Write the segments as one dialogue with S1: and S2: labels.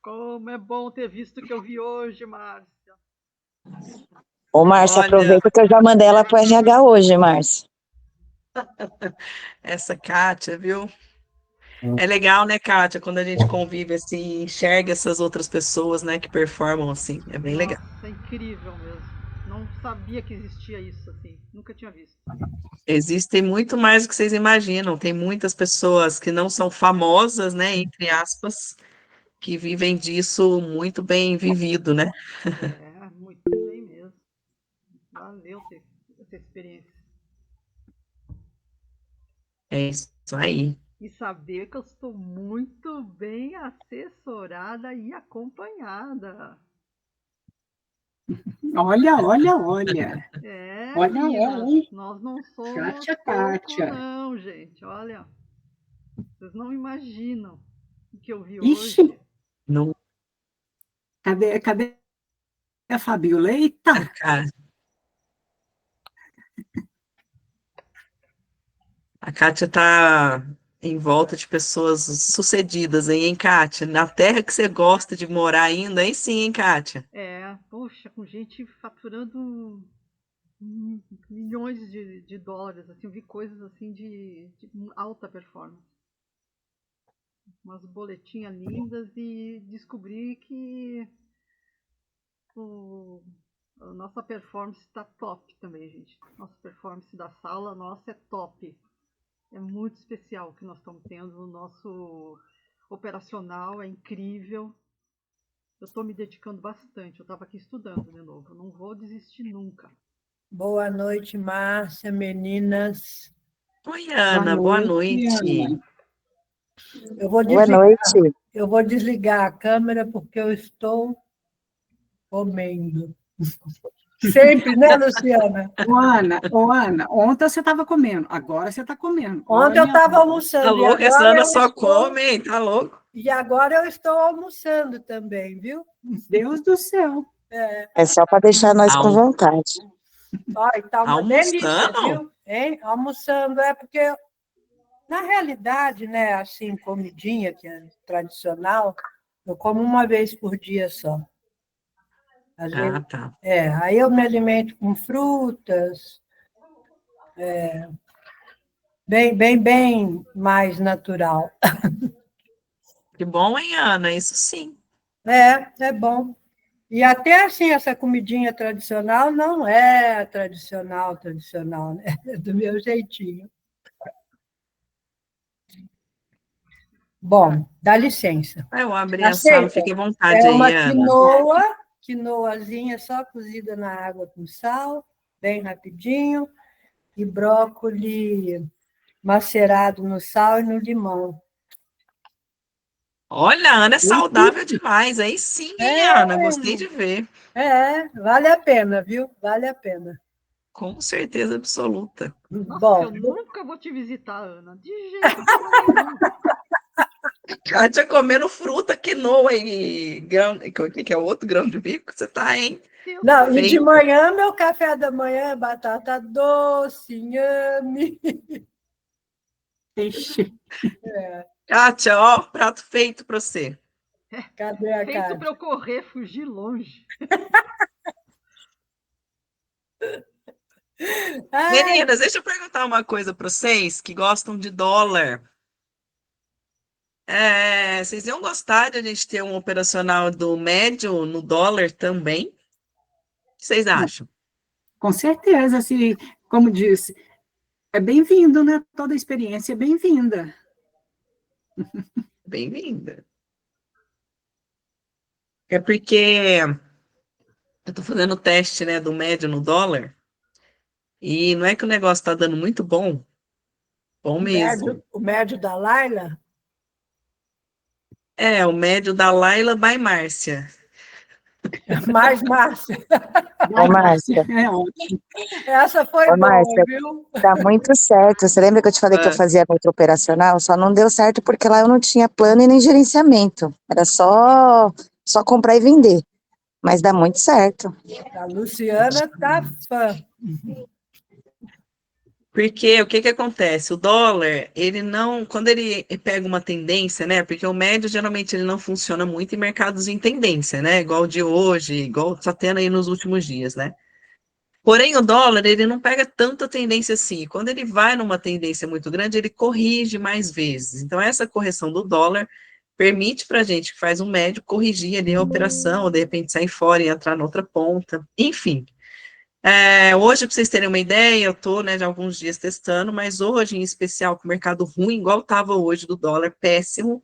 S1: Como é bom ter visto o que eu vi hoje, Márcia.
S2: Ô, Márcia,
S3: Olha,
S2: aproveita que eu já mandei ela pro RH hoje, Márcia.
S3: essa Kátia, viu? É legal, né, Kátia, quando a gente convive assim, enxerga essas outras pessoas, né, que performam assim. É bem legal.
S1: Nossa, é incrível mesmo. Não sabia que existia isso assim. Nunca tinha visto.
S3: Existem muito mais do que vocês imaginam. Tem muitas pessoas que não são famosas, né, entre aspas, que vivem disso muito bem vivido, né?
S1: É, muito bem mesmo. Valeu ter essa experiência.
S3: É isso aí.
S1: E saber que eu estou muito bem assessorada e acompanhada.
S4: Olha, olha, olha.
S1: É,
S4: Olha ela,
S1: meninas,
S4: hein?
S1: nós não somos
S4: Kátia,
S1: pouco,
S4: Kátia.
S1: não, gente. Olha, vocês não imaginam o que eu vi
S4: Ixi,
S1: hoje.
S3: Não,
S4: cadê a Fabiola? Eita!
S3: cara, a Kátia tá em volta de pessoas sucedidas, hein, Kátia? Na terra que você gosta de morar ainda, aí sim, hein, Kátia?
S1: É, poxa, com gente faturando milhões de dólares, assim, eu vi coisas assim de alta performance. Umas boletinhas lindas e descobri que o, a nossa performance está top também, gente. Nossa performance da sala, nossa, é top. É muito especial o que nós estamos tendo. O nosso operacional é incrível. Eu estou me dedicando bastante. Eu estava aqui estudando de novo. Não vou desistir nunca.
S5: Boa noite, Márcia, meninas.
S3: Oi,
S4: Boa
S3: Ana, boa
S4: noite,
S3: noite.
S4: Ana.
S5: Eu vou
S2: Boa
S5: desligar,
S2: noite.
S5: eu vou desligar a câmera porque eu estou comendo. Sempre, né, Luciana?
S4: Ô, Ana, ontem você estava comendo, agora você está comendo.
S5: Ontem eu
S4: Olha,
S5: estava
S3: Tá
S5: almoçando
S3: louco? Essa Ana só come, hein? Tá louco?
S5: e agora eu estou almoçando também, viu?
S4: Deus do céu.
S2: É só para deixar nós com
S3: Almo-
S2: vontade.
S5: Olha, está uma delícia,
S3: Almoçando?
S5: viu? Hein? Almoçando é porque, na realidade, né, assim, comidinha, que é tradicional, eu como uma vez por dia só. Às
S3: Ah,
S5: vezes,
S3: tá.
S5: aí eu me alimento com frutas, bem mais natural.
S3: Que bom, hein, Ana? Isso sim.
S5: É bom. E até assim, essa comidinha tradicional não é tradicional, né? É do meu jeitinho. Bom, dá licença.
S3: Eu abri a sala,
S5: Aceita?
S3: fique à vontade
S5: É
S3: aí,
S5: uma
S3: Ana.
S5: quinoazinha só cozida na água com sal, bem rapidinho, e brócolis macerado no sal e no limão.
S3: Olha, a Ana é saudável demais. Aí sim, hein, Ana? Gostei de ver.
S5: Vale a pena, viu? Vale a pena.
S3: Com certeza absoluta.
S1: Nossa,
S5: Bom,
S1: eu nunca vou te visitar, Ana. De jeito nenhum.
S3: Kátia comendo fruta, quinoa e grão. O que é o outro grão de bico? Você tá, hein?
S1: Deus
S5: não, e de
S3: Feito.
S5: manhã, meu café da manhã é batata doce, inhame.
S4: Ixi,
S3: Kátia, ó, prato feito para você.
S5: Cadê a
S1: feito para
S5: Cátia?
S1: eu correr, fugir longe.
S5: Ai,
S3: Meninas, deixa eu perguntar uma coisa para vocês que gostam de dólar. Vocês iam gostar de a gente ter um operacional do médio no dólar também? O que vocês acham?
S4: com certeza, se, como disse, é bem-vindo, né? Toda experiência é bem-vinda.
S3: Bem-vinda. É porque eu estou fazendo o teste, né, do médio no dólar e não é que o negócio está dando muito bom, bom mesmo.
S5: o médio da Laila?
S3: É, o médio da Laila by Márcia.
S5: Mais Márcia.
S2: Ô,
S4: Vai, Márcia,
S2: Márcia,
S4: é ótimo.
S5: Essa foi
S2: ô,
S5: boa,
S2: Márcia,
S5: viu?
S2: tá muito certo. Você lembra que eu te falei que eu
S3: Ah,
S2: fazia outro operacional? Só não deu certo porque lá eu não tinha plano e nem gerenciamento. Era só comprar e vender. Mas dá muito certo.
S5: A Luciana tá fã.
S3: Porque o que que acontece? O dólar, ele não, quando ele pega uma tendência, né? Porque o médio geralmente ele não funciona muito em mercados em tendência, né? Igual o de hoje, igual está tendo aí nos últimos dias, né? Porém, o dólar, ele não pega tanta tendência assim. Quando ele vai numa tendência muito grande, ele corrige mais vezes. Então, essa correção do dólar permite para a gente que faz um médio corrigir ali a operação, ou de repente sair fora e entrar na outra ponta. Enfim. Hoje, para vocês terem uma ideia, eu estou, né, de alguns dias testando, mas hoje, em especial, com o mercado ruim, igual estava hoje do dólar, péssimo.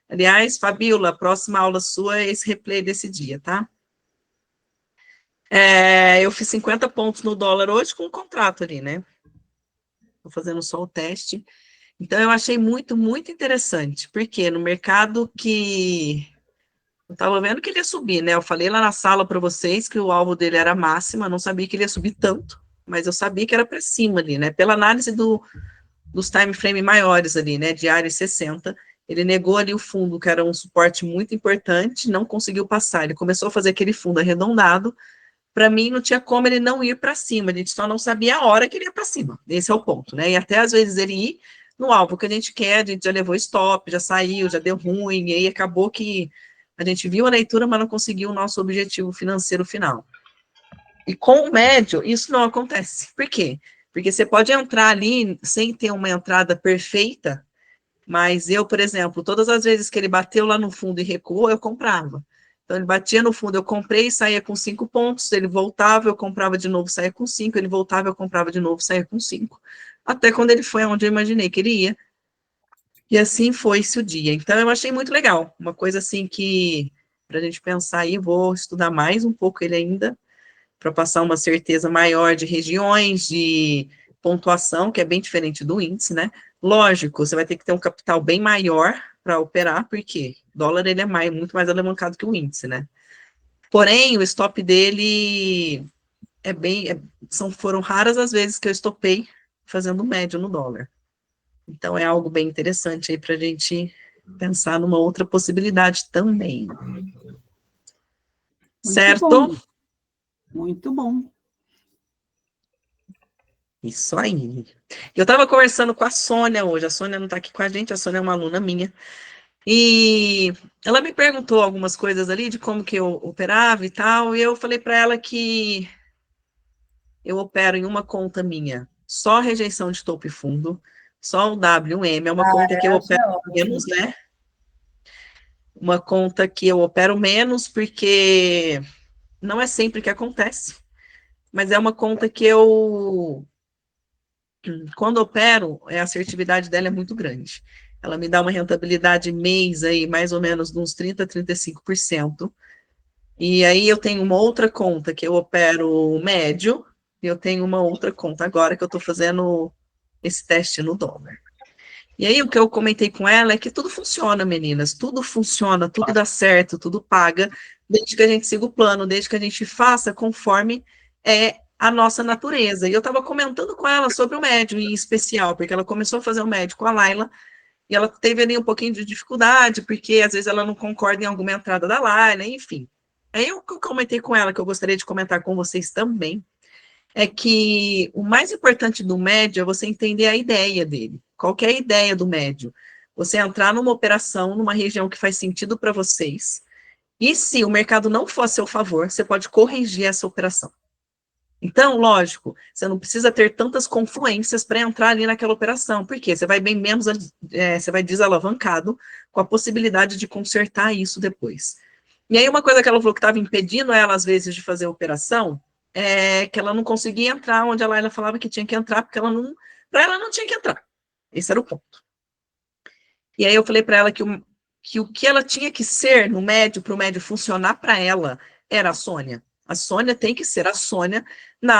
S3: Aliás, Fabíola, a próxima aula sua é esse replay desse dia, tá? Eu fiz 50 pontos no dólar hoje com o contrato ali, né? Estou fazendo só o teste. Então, eu achei muito, muito interessante, porque no mercado que eu estava vendo que ele ia subir, né? Eu falei lá na sala para vocês que o alvo dele era máxima, não sabia que ele ia subir tanto, mas eu sabia que era para cima ali, né? Pela análise dos time frame maiores ali, né? Diário e 60, ele negou ali o fundo, que era um suporte muito importante, não conseguiu passar. Ele começou a fazer aquele fundo arredondado. Para mim, não tinha como ele não ir para cima, a gente só não sabia a hora que ele ia para cima. Esse é o ponto, né? E até às vezes ele ir no alvo que a gente quer, a gente já levou stop, já saiu, já deu ruim, e aí acabou que a gente viu a leitura, mas não conseguiu o nosso objetivo financeiro final. E com o médio, isso não acontece. Por quê? Porque você pode entrar ali sem ter uma entrada perfeita, mas eu, por exemplo, todas as vezes que ele bateu lá no fundo e recuou, eu comprava. Então, ele batia no fundo, eu comprei e saía com 5 pontos, ele voltava, eu comprava de novo, saía com 5, ele voltava, eu comprava de novo, saía com 5. Até quando ele foi onde eu imaginei que ele ia. E assim foi-se o dia. Então, eu achei muito legal. Uma coisa assim que, para a gente pensar aí, vou estudar mais um pouco ele ainda, para passar uma certeza maior de regiões, de pontuação, que é bem diferente do índice, né? Lógico, você vai ter que ter um capital bem maior para operar, porque o dólar ele é muito mais alavancado que o índice, né? Porém, o stop dele foram raras as vezes que eu estopei fazendo médio no dólar. Então, é algo bem interessante aí para a gente pensar numa outra possibilidade também.
S4: Muito
S3: Certo?
S4: bom. Muito bom.
S3: Isso aí. Eu estava conversando com a Sônia hoje. A Sônia não está aqui com a gente, a Sônia é uma aluna minha. E ela me perguntou algumas coisas ali de como que eu operava e tal. E eu falei para ela que eu opero em uma conta minha, só rejeição de topo e fundo, só o WM, é uma conta que eu
S5: Essa
S3: opero
S5: é ótima.
S3: menos, né? Uma conta que eu opero menos, porque não é sempre que acontece, mas é uma conta que quando opero, a assertividade dela é muito grande. Ela me dá uma rentabilidade mês aí, mais ou menos, de uns 30% a 35%. E aí eu tenho uma outra conta que eu opero médio, e eu tenho uma outra conta agora que eu estou fazendo esse teste no dólar. E aí o que eu comentei com ela é que tudo funciona, meninas, tudo funciona, tudo dá certo, tudo paga, desde que a gente siga o plano, desde que a gente faça conforme é a nossa natureza. E eu estava comentando com ela sobre o médio em especial, porque ela começou a fazer o médio com a Laila, e ela teve ali um pouquinho de dificuldade, porque às vezes ela não concorda em alguma entrada da Laila, enfim. Aí eu comentei com ela, que eu gostaria de comentar com vocês também, é que o mais importante do médio é você entender a ideia dele. Qual que é a ideia do médio? Você entrar numa operação, numa região que faz sentido para vocês, e se o mercado não for a seu favor, você pode corrigir essa operação. Então, lógico, você não precisa ter tantas confluências para entrar ali naquela operação, porque você vai bem menos, você vai desalavancado com a possibilidade de consertar isso depois. E aí, uma coisa que ela falou que estava impedindo ela, às vezes, de fazer a operação, é que ela não conseguia entrar onde a Laila falava que tinha que entrar, porque para ela não tinha que entrar. Esse era o ponto. E aí eu falei para ela que o que ela tinha que ser no médio, para o médio funcionar para ela, era a Sônia. A Sônia tem que ser a Sônia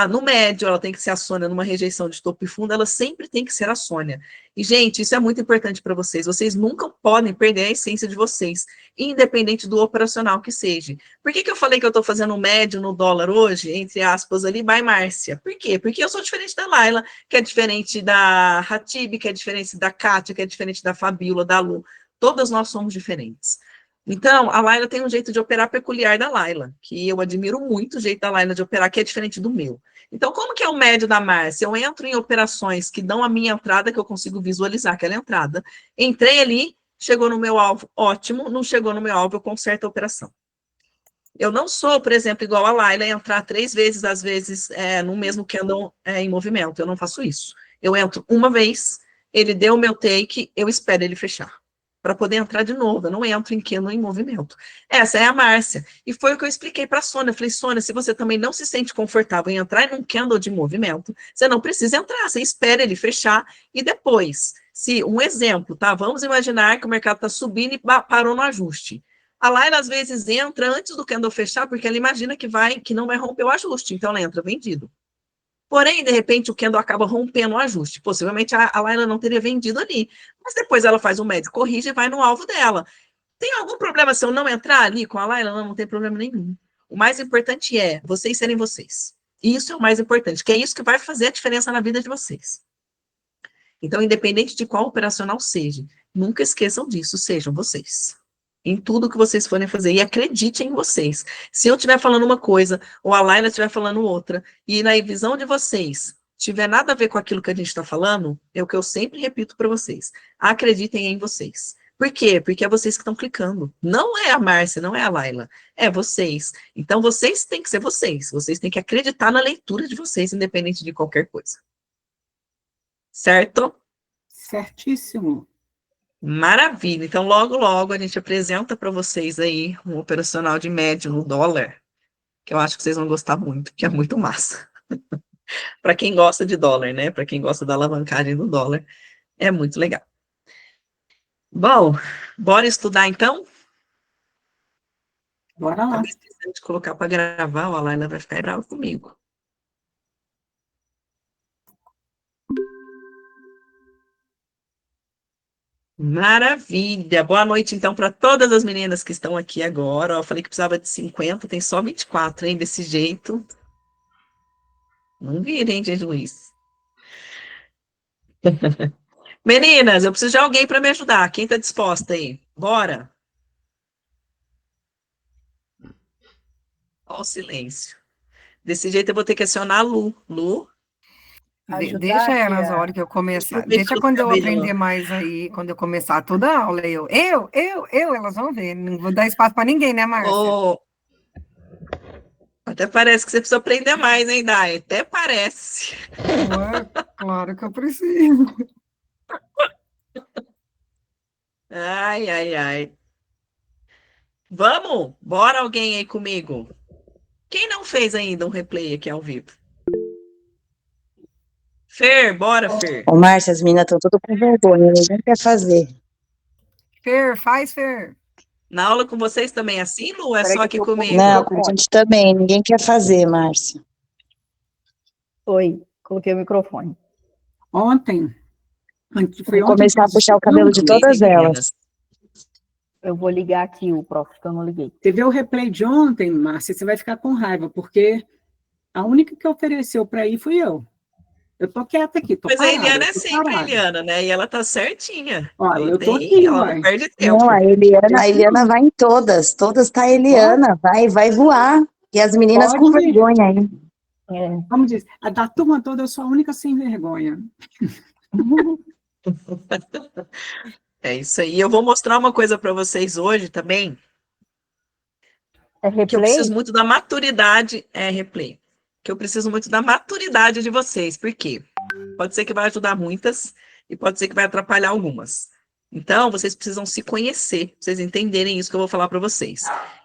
S3: no médio, ela tem que ser a Sônia numa rejeição de topo e fundo, ela sempre tem que ser a Sônia. E, gente, isso é muito importante para vocês. Vocês nunca podem perder a essência de vocês, independente do operacional que seja. Por que eu falei que eu estou fazendo médio no dólar hoje, entre aspas, ali, by Márcia? Por quê? Porque eu sou diferente da Laila, que é diferente da Hatib, que é diferente da Kátia, que é diferente da Fabíola, da Lu. Todas nós somos diferentes. Então, a Laila tem um jeito de operar peculiar da Laila, que eu admiro muito o jeito da Laila de operar, que é diferente do meu. Então, como que é o médio da Márcia? Eu entro em operações que dão a minha entrada, que eu consigo visualizar aquela entrada. Entrei ali, chegou no meu alvo, ótimo. Não chegou no meu alvo, eu conserto a operação. Eu não sou, por exemplo, igual a Laila, entrar 3 vezes, às vezes, no mesmo candle em movimento. Eu não faço isso. Eu entro uma vez, ele deu o meu take, eu espero ele fechar para poder entrar de novo. Eu não entro em candle em movimento. Essa é a Márcia. E foi o que eu expliquei para a Sônia. Eu falei, Sônia, se você também não se sente confortável em entrar em um candle de movimento, você não precisa entrar, você espera ele fechar e depois, se um exemplo, tá? Vamos imaginar que o mercado está subindo e parou no ajuste. A Laila, às vezes, entra antes do candle fechar, porque ela imagina que não vai romper o ajuste, então ela entra vendido. Porém, de repente, o candle acaba rompendo o ajuste. Possivelmente a Laila não teria vendido ali. Mas depois ela faz o médio, corrige e vai no alvo dela. Tem algum problema se eu não entrar ali com a Laila? Não, não tem problema nenhum. O mais importante é vocês serem vocês. Isso é o mais importante, que é isso que vai fazer a diferença na vida de vocês. Então, independente de qual operacional seja, nunca esqueçam disso, sejam vocês. Em tudo que vocês forem fazer, e acreditem em vocês. Se eu estiver falando uma coisa, ou a Laila estiver falando outra, e na visão de vocês tiver nada a ver com aquilo que a gente está falando, é o que eu sempre repito para vocês. Acreditem em vocês. Por quê? Porque é vocês que estão clicando. Não é a Márcia, não é a Laila. É vocês. Então, vocês têm que ser vocês. Vocês têm que acreditar na leitura de vocês, independente de qualquer coisa. Certo?
S4: Certíssimo.
S3: Maravilha. Então, logo, logo, a gente apresenta para vocês aí um operacional de médio no dólar, que eu acho que vocês vão gostar muito, que é muito massa. Para quem gosta de dólar, né? Para quem gosta da alavancagem do dólar, é muito legal. Bom, bora estudar então?
S4: Bora lá.
S3: Acabei esquecendo de colocar para gravar, a Laila vai ficar brava comigo. Maravilha. Boa noite, então, para todas as meninas que estão aqui agora. Eu falei que precisava de 50, tem só 24, hein? Desse jeito. Não virem, gente, Luiz. Meninas, eu preciso de alguém para me ajudar. Quem está disposta aí? Bora. Olha o silêncio. Desse jeito eu vou ter que acionar a Lu. Lu?
S5: Ajudar
S6: Deixa
S5: aqui
S6: elas a
S5: a-
S6: hora que eu começar.
S3: Deixa eu ver
S6: Deixa
S3: pelo
S6: quando eu
S3: cabelo.
S6: aprender mais aí, quando eu começar toda a aula, elas vão ver. Não vou dar espaço para ninguém, né, Márcia?
S3: Oh, até parece que você precisa aprender mais, hein, Dai? Até parece.
S6: Ué, claro que eu preciso.
S3: Ai, ai, ai. Vamos? Bora alguém aí comigo? Quem não fez ainda um replay aqui ao vivo? Fer, bora, Fer.
S2: Ô, Márcia, as meninas estão tudo com vergonha, ninguém quer fazer.
S6: Fer, faz, Fer.
S3: Na aula com vocês também é assim, Lu? Ou é
S7: Peraí
S3: só
S7: que
S3: aqui
S7: eu tô com
S3: comigo?
S2: Não, a gente também, ninguém quer fazer, Márcia.
S7: Oi, coloquei o microfone.
S4: Ontem, foi
S2: Vou
S4: ontem
S2: começar a
S4: que
S2: puxar o cabelo de
S3: Beleza,
S2: todas
S3: meninas?
S2: elas.
S7: Eu vou ligar aqui o prof, que eu não liguei.
S4: você vê o replay de ontem, Márcia, você vai ficar com raiva, porque a única que ofereceu para ir fui eu. Eu tô quieta aqui, tô
S3: Mas a
S4: parada.
S3: Eliana é
S4: tô
S3: sempre a
S4: parada.
S3: Eliana, né? E ela tá certinha.
S4: Ó,
S3: Ela
S4: eu tô
S3: tem,
S4: aqui,
S3: ela
S4: uai.
S3: não perde tempo.
S2: Não, a Eliana vai em todas tá a Eliana, vai voar. E as meninas com
S4: Pode.
S2: vergonha aí.
S7: É,
S4: Como diz, a da turma toda eu sou a única sem vergonha.
S3: É isso aí. Eu vou mostrar uma coisa para vocês hoje também,
S7: é
S3: que eu
S7: replay?
S3: preciso muito da maturidade, replay. Que eu preciso muito da maturidade de vocês. Por quê? Pode ser que vai ajudar muitas e pode ser que vai atrapalhar algumas. Então, vocês precisam se conhecer, pra vocês entenderem isso que eu vou falar para vocês.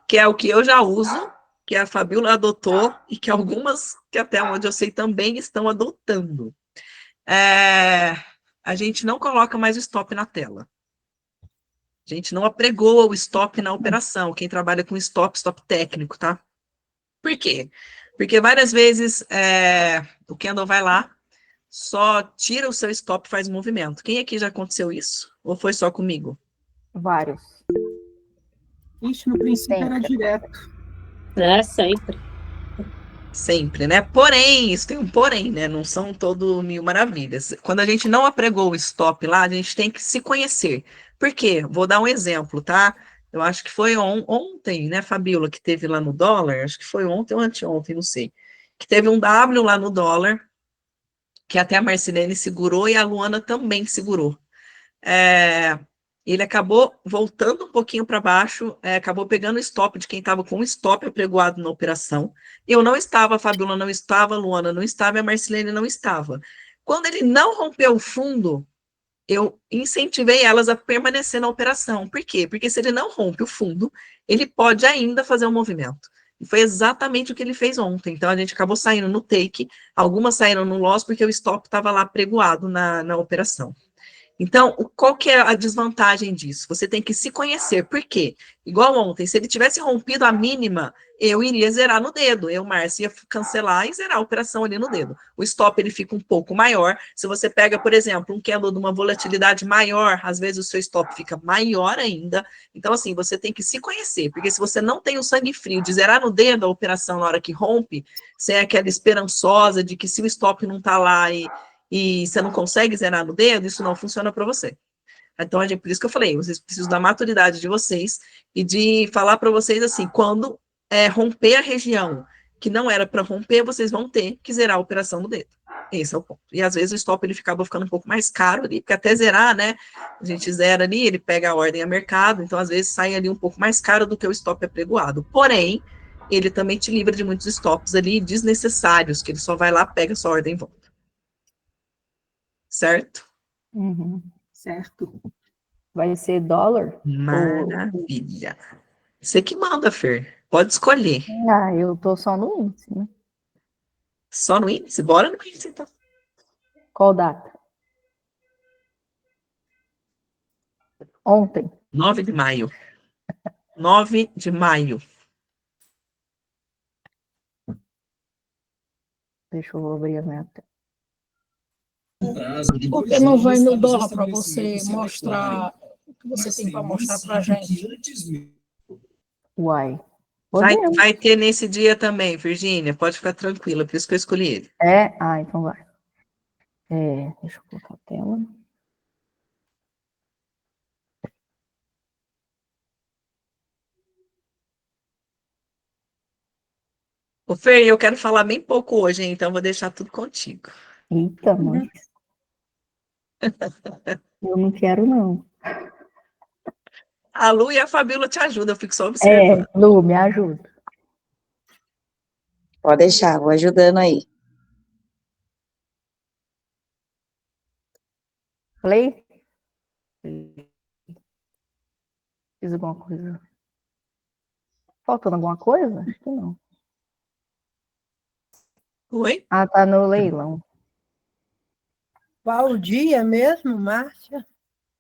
S3: Que é o que eu já uso, que a Fabiola adotou e que algumas, que até onde eu sei, também estão adotando. A gente não coloca mais o stop na tela. A gente não apregoa o stop na operação. Quem trabalha com stop técnico, tá? Por quê? Porque várias vezes o candle vai lá, só tira o seu stop e faz movimento. Quem aqui já aconteceu isso? Ou foi só comigo?
S7: Vários.
S4: Ixi, no princípio era
S7: Sempre.
S4: direto.
S8: É, sempre.
S3: Sempre, né? Porém, isso tem um porém, né? Não são todo mil maravilhas. Quando a gente não apregou o stop lá, a gente tem que se conhecer. Por quê? Vou dar um exemplo, tá? Eu acho que foi ontem, né, Fabíola, que teve lá no dólar, acho que foi ontem ou anteontem, não sei, que teve um W lá no dólar, que até a Marcilene segurou e a Luana também segurou. Ele acabou voltando um pouquinho para baixo, acabou pegando o stop de quem estava com o stop apregoado na operação. Eu não estava, a Fabiola não estava, a Luana não estava e a Marcilene não estava. Quando ele não rompeu o fundo, eu incentivei elas a permanecer na operação. Por quê? Porque se ele não rompe o fundo, ele pode ainda fazer um movimento. E foi exatamente o que ele fez ontem. Então, a gente acabou saindo no take, algumas saíram no loss, porque o stop estava lá pregoado na operação. Então, qual que é a desvantagem disso? Você tem que se conhecer. Por quê? Igual ontem, se ele tivesse rompido a mínima, eu iria zerar no dedo. Eu, Márcia, ia cancelar e zerar a operação ali no dedo. O stop, ele fica um pouco maior. Se você pega, por exemplo, um candle de uma volatilidade maior, às vezes o seu stop fica maior ainda. Então, assim, você tem que se conhecer. Porque se você não tem o sangue frio de zerar no dedo a operação na hora que rompe, você é aquela esperançosa de que se o stop não está lá e você não consegue zerar no dedo, isso não funciona para você. Então, por isso que eu falei, vocês precisam da maturidade de vocês e de falar para vocês assim, quando romper a região que não era para romper, vocês vão ter que zerar a operação no dedo. Esse é o ponto. E às vezes o stop ele ficava ficando um pouco mais caro ali, porque até zerar, né? A gente zera ali, ele pega a ordem a mercado, então às vezes sai ali um pouco mais caro do que o stop apregoado. Porém, ele também te livra de muitos stops ali desnecessários, que ele só vai lá, pega a sua ordem e volta. Certo?
S4: Certo.
S7: Vai ser dólar?
S3: Maravilha. Você que manda, Fer. Pode escolher.
S7: Ah, eu tô só no índice, né?
S3: Só no índice? Bora no índice, então.
S7: Qual data? Ontem.
S3: 9 de maio. 9 de maio.
S7: Deixa eu abrir a meta.
S9: Por que não vai no dólar para você mostrar o que você tem para mostrar para a gente?
S7: Uai.
S3: Vai ter nesse dia também, Virgínia. Pode ficar tranquila, por isso que eu escolhi ele.
S7: Então vai. Deixa eu colocar a tela.
S3: Ô, Fer, eu quero falar bem pouco hoje, hein? Então vou deixar tudo contigo.
S7: Eita, mãe. Eu não quero, não.
S3: A Lu e a Fabíola te ajudam, eu fico só observando.
S7: Lu, me ajuda.
S2: Pode deixar, vou ajudando aí.
S7: Play? Fiz alguma coisa? Faltando alguma coisa? Acho que não.
S3: Oi?
S7: Tá no leilão.
S5: Qual o dia mesmo, Márcia?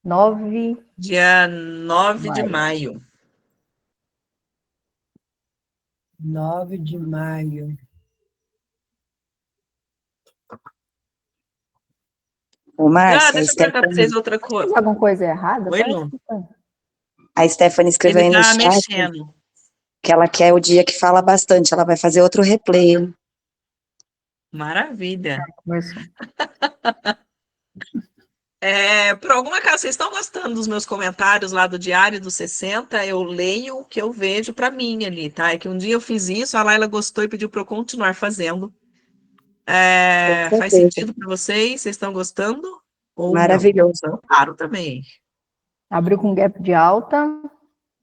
S7: 9.
S3: Dia 9 de maio.
S5: 9 de maio.
S2: Ô, Márcia,
S3: deixa eu perguntar para vocês outra coisa.
S7: Tem alguma coisa errada?
S3: Oi, Lu?
S2: A Stephanie escreveu aí no chat
S3: mexendo.
S2: que ela quer o dia que fala bastante. Ela vai fazer outro replay.
S3: Maravilha.
S7: Começou.
S3: Por alguma causa, vocês estão gostando dos meus comentários lá do Diário dos 60? Eu leio o que eu vejo para mim ali, tá? É que um dia eu fiz isso, a Laila gostou e pediu para eu continuar fazendo. Faz sentido para vocês? Vocês estão gostando? Ou
S2: Maravilhoso.
S3: Não? Claro, também.
S7: Abriu com gap de alta,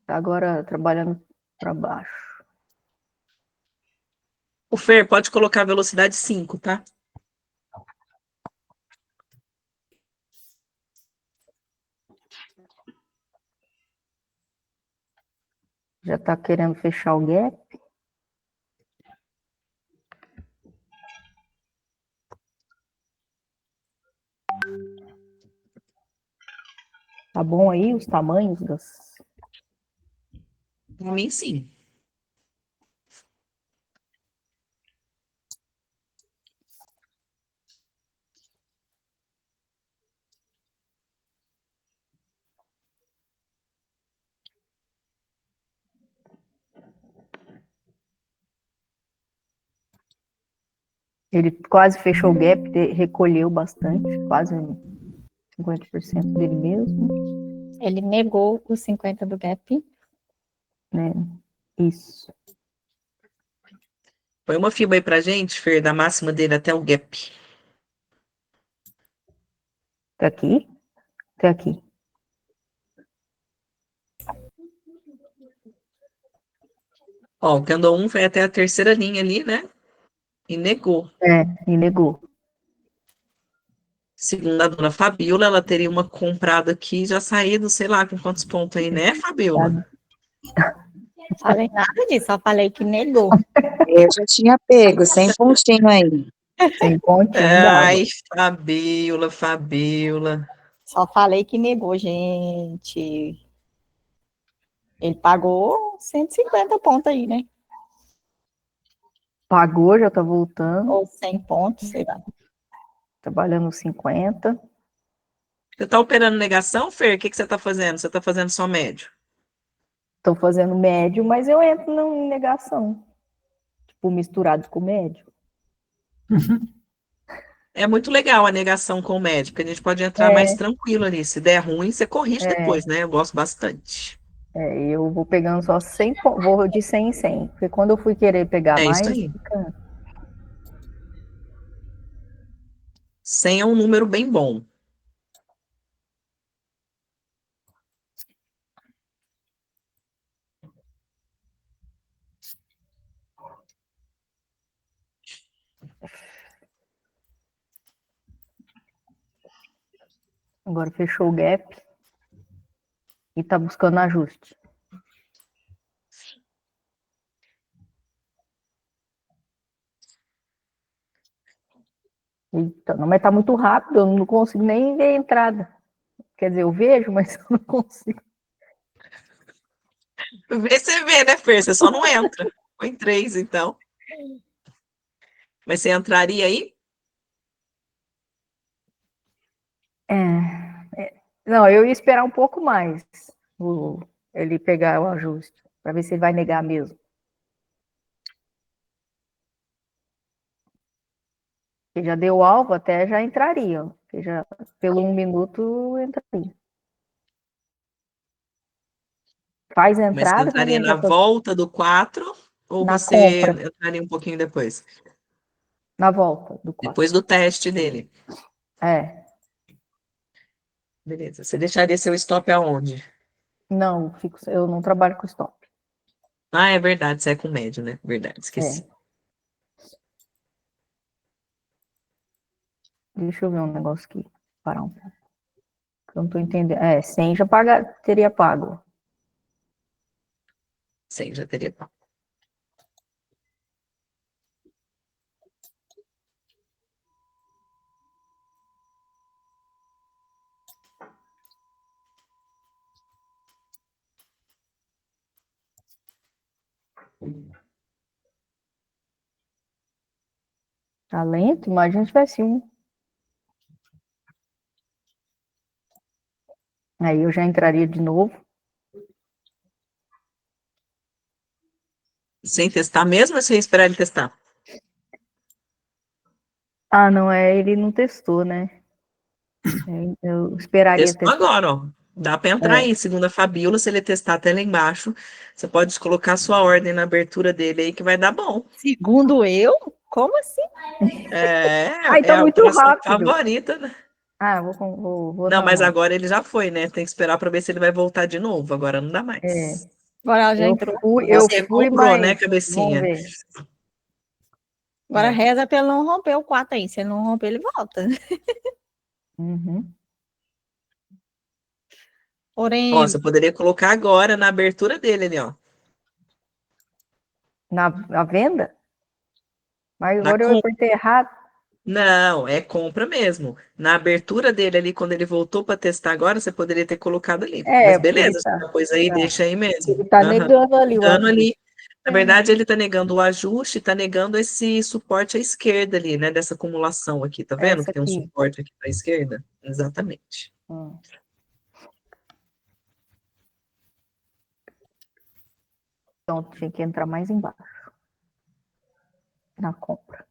S7: tá agora trabalhando para baixo.
S3: O Fer, pode colocar a velocidade 5, tá?
S7: Já tá querendo fechar o gap. Tá bom aí os tamanhos das...
S3: Para mim, sim.
S7: Ele quase fechou o gap, recolheu bastante, quase 50% dele mesmo.
S10: Ele negou os 50 do gap.
S7: né? Isso.
S3: Põe uma fibra aí pra gente, Fer, da máxima dele até o gap.
S7: Tá aqui? Tá aqui.
S3: Ó, o candle 1 foi até a terceira linha ali, né? E negou.
S7: E negou.
S3: Segundo a dona Fabiola, ela teria uma comprada aqui e já saído, sei lá, com quantos pontos aí, né, Fabiola?
S10: Não falei nada disso, só falei que negou.
S2: Eu já tinha pego, sem pontinho aí.
S7: Sem pontinho dava.
S3: Ai, Fabiola, Fabiola.
S10: Só falei que negou, gente. Ele pagou 150 pontos aí, né?
S7: Pagou, já tá voltando.
S10: Ou 100 pontos, sei lá.
S7: Trabalhando 50.
S3: Você tá operando negação, Fer? O que que você tá fazendo? Você tá fazendo só médio?
S7: Tô fazendo médio, mas eu entro em negação. Tipo, misturado com médio.
S3: É muito legal a negação com o médio, porque a gente pode entrar mais
S7: É,
S3: tranquilo ali. Se der ruim, você corrige depois, né? Eu gosto bastante.
S7: eu vou pegando só 100, vou de 100 em 100. Porque quando eu fui querer pegar
S3: É isso
S7: mais,
S3: aí. 100 é um número bem bom.
S7: agora fechou o gap e tá buscando ajuste. Eita, não, mas tá muito rápido, eu não consigo nem ver a entrada. Quer dizer, eu vejo, mas eu não consigo.
S3: Vê você vê, né, Fer? Você só não entra. Põe 3, então. Mas você entraria aí?
S7: Não, eu ia esperar um pouco mais ele pegar o ajuste, para ver se ele vai negar mesmo. Porque já deu alvo, até já entraria. Porque já, pelo 1 minuto, entraria. Faz a
S3: Mas você
S7: entrada, quando
S3: entraria
S7: ele já
S3: na
S7: tá
S3: volta do 4 ou
S7: na
S3: você
S7: compra,
S3: entraria um pouquinho depois?
S7: na volta do 4.
S3: Depois do teste dele.
S7: É,
S3: Beleza. Você deixaria seu stop aonde?
S7: não, eu não trabalho com stop.
S3: Ah, é verdade, você é com médio, né? Verdade, esqueci.
S7: É. Deixa eu ver um negócio aqui. Parar um pouco. Eu não tô entendendo. 100 já teria pago.
S3: Sim, já teria.
S7: Tá lento? Imagina se tivesse um. Aí eu já entraria de novo.
S3: Sem testar mesmo ou sem esperar ele testar?
S7: Ah, não, ele não testou, né? Eu esperaria
S3: Testou
S7: testar.
S3: agora, ó. Dá para entrar
S7: É.
S3: aí, segundo a Fabiola, se ele testar até lá embaixo, você pode colocar sua ordem na abertura dele aí que vai dar bom.
S10: Segundo eu? Como assim?
S7: Ai,
S3: É
S7: tá
S3: a
S7: muito
S3: operação
S7: rápido.
S3: favorita, né?
S7: Ah, vou
S3: Não,
S7: dar
S3: mas
S7: uma.
S3: agora ele já foi, né? Tem que esperar para ver se ele vai voltar de novo. Agora não dá
S7: É,
S3: mais.
S10: Agora ela já
S7: eu
S10: entrou.
S7: fui, eu
S3: Você
S7: fui,
S3: comprou, né,
S7: mas vamos
S3: cabecinha?
S7: ver.
S10: Agora
S7: É.
S10: reza pra ele não romper o 4 aí. Se ele não romper, ele volta.
S7: Uhum.
S3: Ó,
S10: Porém,
S3: você poderia colocar agora na abertura dele ali, ó.
S7: Na venda? Mas
S3: Na
S7: agora eu
S3: compra.
S7: apertei errado.
S3: Não, é compra mesmo. Na abertura dele ali, quando ele voltou para testar agora, você poderia ter colocado ali. Mas
S7: Porque
S3: beleza, você já pôs aí, deixa aí mesmo.
S7: ele tá
S3: Aham.
S7: negando ali o
S3: Negando
S7: ajuste.
S3: ali. Na verdade, ele está negando o ajuste, está negando esse suporte à esquerda ali, né? Dessa acumulação aqui, tá vendo?
S7: Essa
S3: Que tem um
S7: aqui.
S3: suporte aqui para a esquerda? Exatamente.
S7: Hum. Então tinha que entrar mais embaixo. Na compra.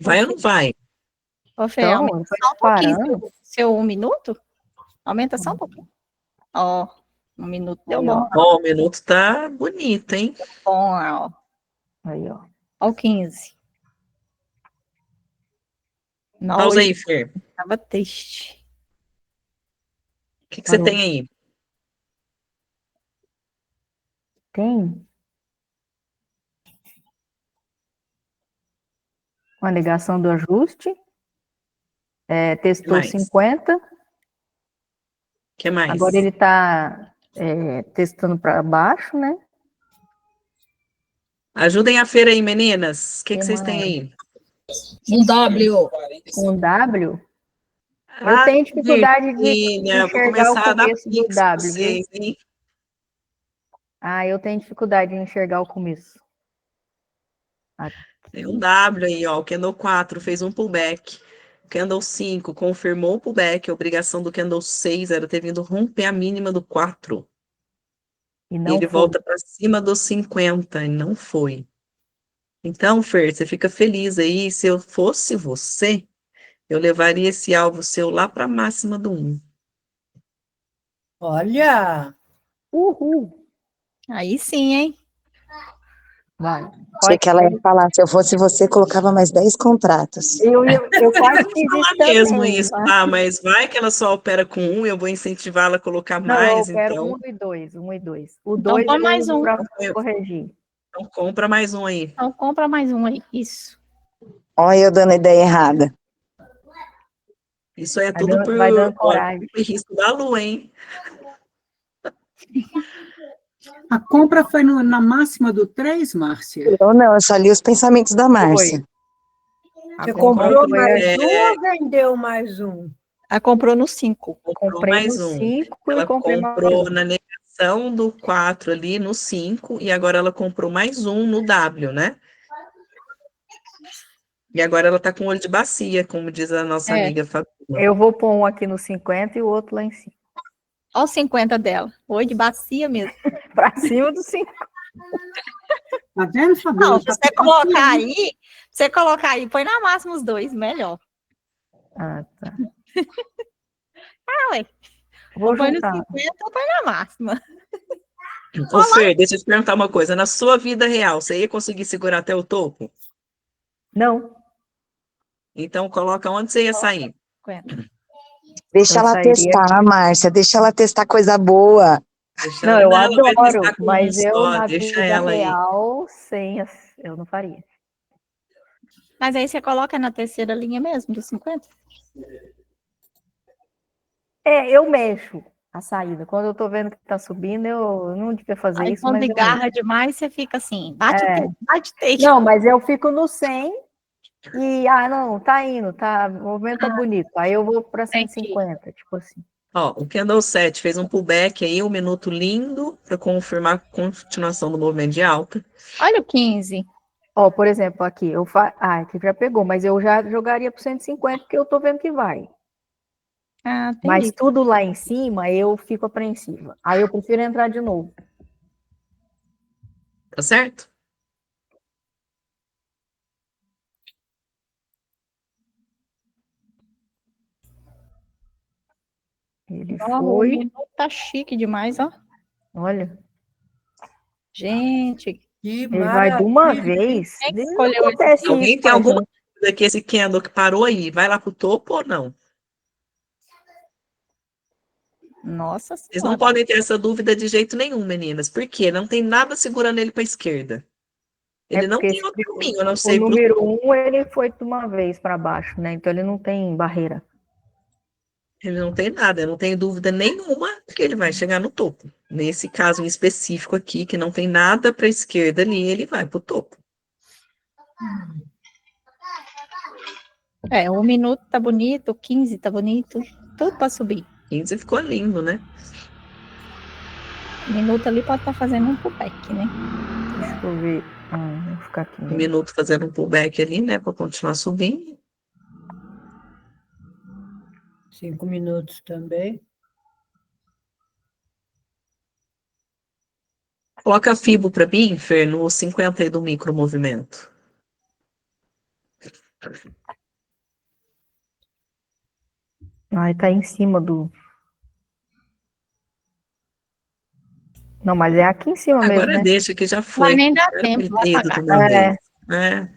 S3: Vai ou não vai?
S10: Ô, Fê,
S2: Então,
S10: aumenta
S2: foi
S10: só um pouquinho
S2: parando.
S10: seu 1 minuto. Aumenta só um pouquinho. Ó, 1 minuto deu
S2: Aí,
S10: bom.
S2: ó.
S3: Ó, o minuto tá bonito, hein?
S10: Bom, ó.
S2: Aí, ó.
S10: Ó o 15. Não,
S3: Pausa
S10: hoje
S3: aí, Fer. O
S10: tava triste.
S3: que você
S2: Parou.
S3: tem aí?
S2: Tem uma ligação do ajuste.
S3: O que
S2: Testou
S3: mais?
S2: 50.
S3: O que mais?
S2: Agora ele está testando para baixo, né?
S3: Ajudem a Fer aí, meninas. O que
S2: Que
S3: vocês têm
S2: mais?
S3: aí?
S9: Um W.
S2: Com W. Eu
S3: Ah,
S2: tenho dificuldade de
S3: Virgínia, vou
S2: enxergar o
S3: começar a dar
S2: começo do
S3: pix pra
S2: W, viu?
S3: vocês, hein?
S2: Eu tenho dificuldade de enxergar o começo.
S3: Tem um W aí, ó. O Candle 4 fez um pullback. O Candle 5 confirmou o pullback. A obrigação do Candle 6 era ter vindo romper a mínima do 4.
S2: E
S3: E
S2: não
S3: ele
S2: foi.
S3: volta para cima dos 50 e não foi. Então, Fer, você fica feliz aí. Se eu fosse você, eu levaria esse alvo seu lá para a máxima do 1.
S5: Olha,
S2: Uhul.
S10: Aí sim, hein?
S2: Vai.
S11: Achei que ela ia falar, se eu fosse você, colocava mais 10 contratos.
S2: Eu quase fiz
S3: Falar
S2: isso
S3: mesmo
S2: também.
S3: isso, tá? Mas vai que ela só opera com 1, eu vou incentivá-la a colocar
S2: Não, eu
S3: mais,
S2: quero
S3: então.
S2: 1 e 2, 1 e 2. O
S10: Então
S2: 2
S10: põe
S2: eu
S10: mais
S2: uso
S10: um.
S2: para corrigir.
S3: Então compra mais um aí.
S10: Então compra mais um aí. Isso.
S11: Olha eu dando ideia errada.
S3: Isso é
S2: Vai
S3: tudo
S2: dando, vai dando
S3: por
S2: coragem.
S3: risco da lua, hein?
S4: A compra foi na máxima do 3, Márcia?
S11: Eu não, eu só li os pensamentos da Márcia.
S5: você
S2: compra
S5: comprou
S2: foi
S5: mais um ou vendeu mais um?
S10: Ela comprou no 5.
S3: Comprou
S2: Comprei
S3: mais
S2: no
S3: um.
S2: 5 e
S3: Ela
S2: comprei mais
S3: comprou
S2: um.
S3: na negação do 4 ali no 5 e agora ela comprou mais um no W, né? E agora ela tá com olho de bacia, como diz a nossa amiga Fabiola.
S2: Eu vou pôr um aqui no 50 e o outro lá em cima.
S10: Olha o 50 dela. Oi, de bacia mesmo.
S2: Para cima do 5.
S4: Tá vendo, Fabiola?
S10: Não, se você colocar aí, põe na máxima os dois, melhor.
S2: Ah, tá.
S10: Ué.
S2: Vou
S10: Ou põe no
S2: juntar.
S10: 50 ou põe na máxima.
S3: Ô, Fer, deixa eu te perguntar uma coisa. Na sua vida real, você ia conseguir segurar até o topo?
S2: Não.
S3: Então coloca onde você ia sair.
S10: 50.
S11: Deixa
S2: Eu
S11: ela
S2: sairia-
S11: testar, Márcia. Deixa ela testar coisa boa.
S3: Deixa
S2: Não,
S3: ela,
S2: eu
S3: ela vai
S2: adoro,
S3: testar com um
S2: mas eu
S3: só,
S2: na
S3: deixa
S2: vida
S3: ela aí.
S2: real, eu não faria.
S10: Mas aí você coloca na terceira linha mesmo, dos 50?
S2: Eu mexo a saída. Quando eu tô vendo que tá subindo, eu não devia fazer
S10: Aí
S2: isso,
S10: quando
S2: mas eu
S10: garra
S2: mexo.
S10: demais, você fica assim, bate take, bate take.
S2: Não, mas eu fico no 100 e, não, tá indo, o movimento tá bonito. Aí eu vou pra 150, tipo assim.
S3: Ó, o Candle 7 fez um pullback aí, um minuto lindo, para confirmar a continuação do movimento de alta.
S10: Olha o 15.
S2: Ó, por exemplo, aqui, aqui já pegou, mas eu já jogaria pro 150, porque eu tô vendo que vai.
S10: Ah, entendi.
S2: Mas tudo lá em cima, eu fico apreensiva. Aí eu prefiro entrar de novo.
S3: Tá certo?
S2: Ele
S10: Ó, o
S2: foi.
S10: minuto tá chique demais, ó.
S2: Olha,
S10: Gente,
S5: Que
S2: ele vai de uma
S5: maravilha.
S2: vez.
S10: quem
S2: Não
S10: escolheu esse?
S2: acontece isso
S3: Alguém
S2: com
S3: tem
S2: a
S3: alguma
S2: gente.
S3: dúvida que esse candle que parou aí vai lá pro topo ou não?
S10: Nossa
S3: Vocês não
S10: Senhora.
S3: podem ter essa dúvida de jeito nenhum, meninas. Por quê? Não tem nada segurando ele para a esquerda. Ele não
S2: Porque
S3: tem outro caminho, eu não
S2: o
S3: sei pro
S2: número
S3: topo.
S2: 1, ele foi de uma vez para baixo, né? Então ele não tem barreira.
S3: Ele não tem nada, eu não tenho dúvida nenhuma que ele vai chegar no topo. Nesse caso em específico aqui, que não tem nada para a esquerda ali, ele vai pro topo.
S10: O minuto tá bonito, o 15 tá bonito, tudo para subir.
S3: 15 ficou lindo, né?
S10: O minuto ali pode estar fazendo um pullback, né?
S2: Deixa eu ver. Vou ficar aqui.
S3: Um minuto fazendo um pullback ali, né? Para continuar subindo.
S5: 5 minutos também.
S3: Coloca a FIBO para mim, Fer, no 50 aí do micromovimento.
S7: Ai, tá em cima do. Não, mas é aqui em cima mesmo,
S3: Agora
S7: né?
S3: deixa que já
S10: Mas
S3: foi.
S10: nem dá
S3: Era
S10: tempo, vai
S3: perdido
S10: pagar.
S3: de uma
S7: É,
S3: vez. É,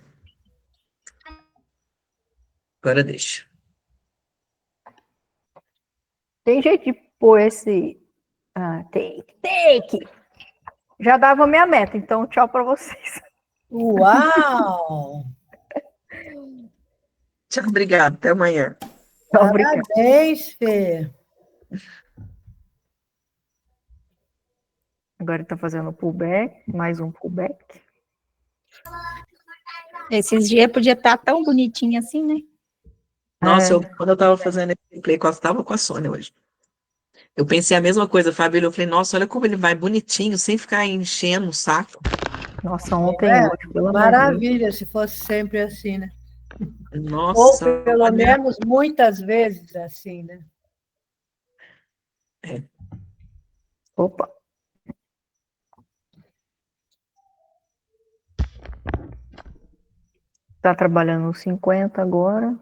S3: agora deixa.
S7: tem jeito de pôr esse. Ah, take. Já dava minha meta, então tchau pra vocês.
S5: Uau!
S3: Tchau, obrigado. Até amanhã.
S7: Tchau, obrigada.
S5: Parabéns, Fê.
S7: Agora ele tá fazendo pullback, mais um pullback.
S10: Esses dias podia estar tão bonitinho assim, né?
S3: Nossa,
S7: É,
S3: quando eu tava fazendo esse play, eu estava com a Sônia hoje. Eu pensei a mesma coisa, Fábio. Eu falei, nossa, olha como ele vai bonitinho, sem ficar enchendo o saco.
S7: nossa, ontem e
S5: É,
S7: hoje, pelo amor de Deus.
S5: maravilha se fosse sempre assim, né? Ou
S3: Nossa,
S5: pelo
S3: olha.
S5: menos muitas vezes assim, né?
S3: É,
S7: Opa. Tá trabalhando nos 50 agora.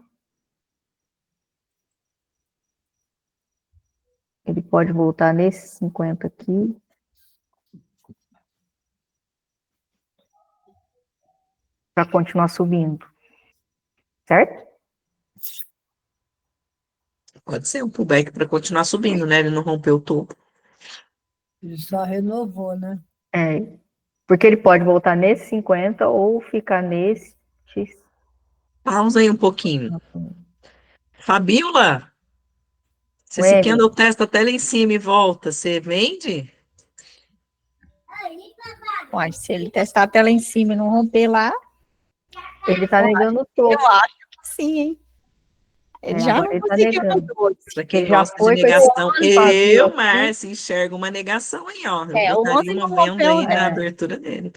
S7: Ele pode voltar nesses 50 aqui. Para continuar subindo. Certo?
S3: pode ser um pullback para continuar subindo, né? Ele não rompeu o topo.
S5: Ele só renovou, né?
S7: É. Porque ele pode voltar nesse 50 ou ficar nesse.
S3: Pausa aí um pouquinho. Fabiola, se esse
S7: Wendy,
S3: candle testa até lá em cima e volta, você vende?
S10: Uai, se ele testar a tela em cima e não romper lá,
S7: ele tá negando o
S10: eu
S7: topo.
S10: acho que sim, hein? Ele já
S7: Agora
S10: não
S7: ele tá
S10: conseguiu no
S7: negando.
S10: 12.
S3: Para quem
S7: Ele já
S3: gosta de
S7: foi com esse
S3: negação,
S7: vazio
S3: eu,
S7: aqui.
S3: Márcia, enxergo uma negação aí, ó. Eu
S10: É, o
S3: botaria
S10: 11
S3: uma
S10: não
S3: venda aí
S10: rompeu,
S3: na
S7: É.
S3: abertura dele.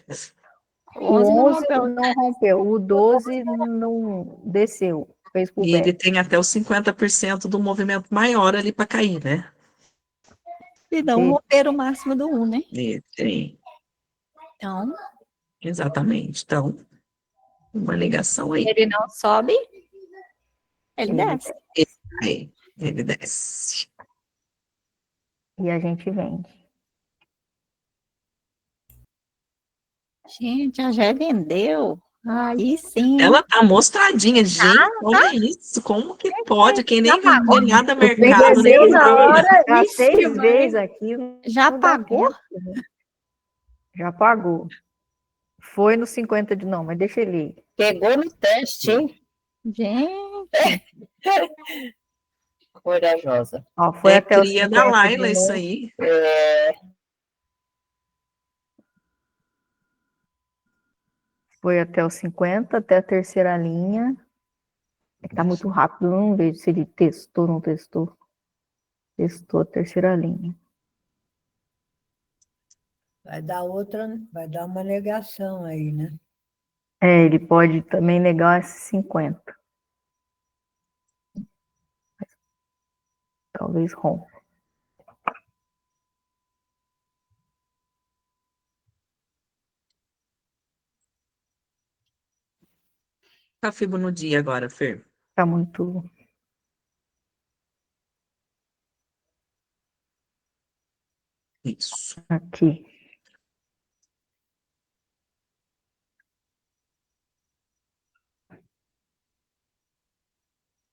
S10: o
S7: O
S10: 11 não
S7: 11
S10: rompeu.
S7: não rompeu. O 12 não desceu. Fez
S3: E ele
S7: pullback.
S3: tem até os 50% do movimento maior ali para cair, né?
S10: E não romper o máximo do 1, né?
S3: E tem,
S10: Então,
S3: exatamente. Então, uma negação aí.
S10: ele não sobe, ele
S7: Ele
S10: desce.
S3: Aí, ele desce.
S7: E a gente vende.
S10: Gente, a Jé vendeu. Aí sim.
S3: Ela tá mostradinha, gente. Olha isso, como que pode? Quem nem vende nada mercado, nem
S7: Vendeu na
S3: fala.
S7: hora, já
S10: Ixi,
S7: 6
S10: Maria.
S7: vezes aqui.
S10: Já
S7: não dá
S10: pagou?
S7: tempo, né? Já pagou. Foi no 50 de não, mas deixa ele ir.
S10: Pegou no teste, hein? Gente.
S6: Corajosa.
S7: Ó, foi
S3: É
S7: até os
S3: cria da
S7: 50 de
S3: Laila isso
S7: novo.
S3: aí.
S7: Foi até os 50, até a terceira linha. É que tá muito rápido, eu não vejo se ele testou ou não testou. Testou a terceira linha.
S5: Vai dar outra, vai dar uma negação aí, né?
S7: É, ele pode também negar esses 50. Talvez rompa.
S3: Tá fibo no dia agora, Fer.
S7: Tá muito
S3: Isso.
S7: aqui.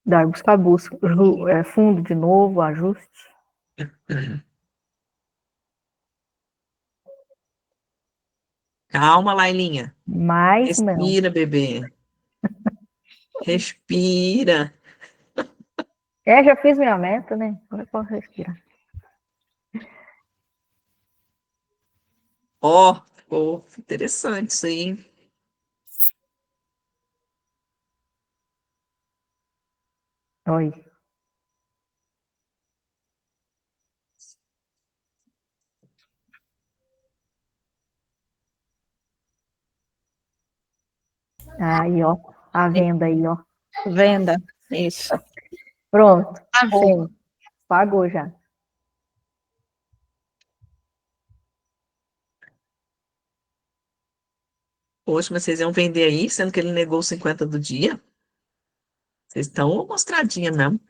S7: Dá buscar busca. Fundo de novo, ajuste.
S3: Calma, Lailinha.
S7: Mais não.
S3: Respira, bebê. Respira.
S7: Já fiz minha meta, né? Agora eu posso respirar.
S3: Ó, ficou interessante isso aí, hein?
S7: Oi. Aí, ó. A venda aí, ó.
S10: Venda. Isso.
S7: Pronto.
S10: Pagou.
S7: Sim. Pagou já.
S3: Poxa, mas vocês iam vender aí, sendo que ele negou os 50 do dia? Vocês estão mostradinha mesmo.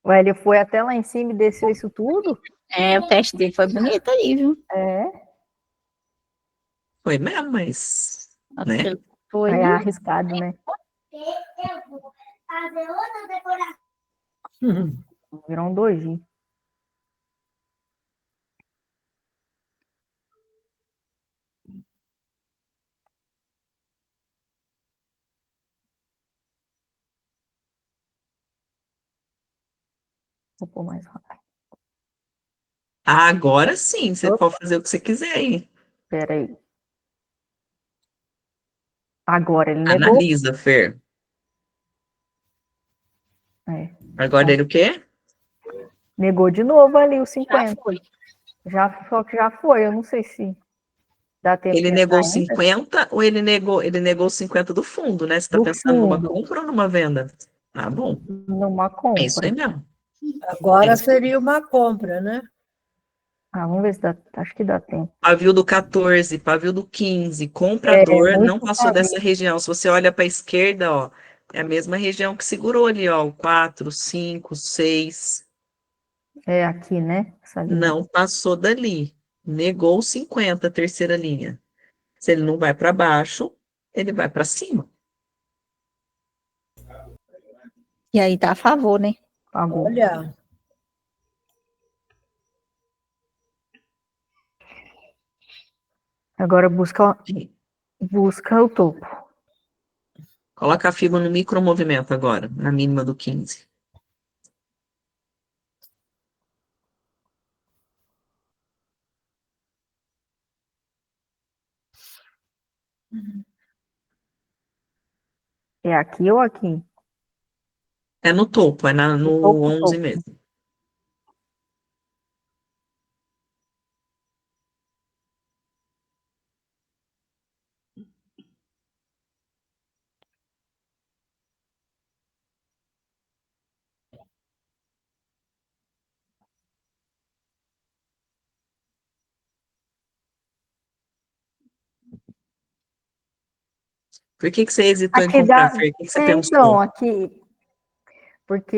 S7: Ele foi até lá em cima e desceu isso tudo?
S10: É, o teste dele foi bonito aí, viu?
S7: É.
S3: Foi mesmo, mas, né?
S10: Foi.
S7: É arriscado, né? Virou um doji. Vou pôr mais rápido.
S3: Agora sim, você pode fazer o que você quiser aí.
S7: Espera aí. Agora ele negou.
S3: Analisa, Fer.
S7: É.
S3: Agora ele o quê?
S7: Negou de novo ali os 50.
S10: Já foi.
S7: Só que já foi. Eu não sei se dá tempo
S3: Ele
S7: de
S3: negou
S7: entrar ainda.
S3: 50 ou ele negou 50 do fundo, né? Você está
S7: Do
S3: pensando numa
S7: fundo.
S3: compra ou numa venda? Ah, bom.
S7: Numa
S3: É isso aí
S7: compra.
S3: mesmo. É
S5: Agora
S3: isso aí.
S5: seria uma compra, né?
S7: Vamos ver se dá. Acho que dá tempo.
S3: Pavio do 14, pavio do 15,
S7: É,
S3: comprador, não
S7: muito
S3: passou
S7: pavio.
S3: dessa região. Se você olha para a esquerda, ó, é a mesma região que segurou ali, ó, o 4, 5, 6.
S7: É aqui, né? Essa linha.
S3: Não passou dali. Negou 50, terceira linha. Se ele não vai para baixo, ele vai para cima.
S10: E aí tá a favor, né?
S7: Pagou.
S5: Olha,
S7: Agora busca o topo.
S3: Coloca a fibra no micromovimento agora, na mínima do 15.
S7: É aqui ou aqui?
S3: É no topo, é no
S7: No topo,
S3: 11
S7: topo.
S3: mesmo. Por que que você hesitou em
S7: Aqui
S3: comprar,
S7: dá.
S3: Fer? O que que você
S7: Então,
S3: pensou?
S7: aqui. Porque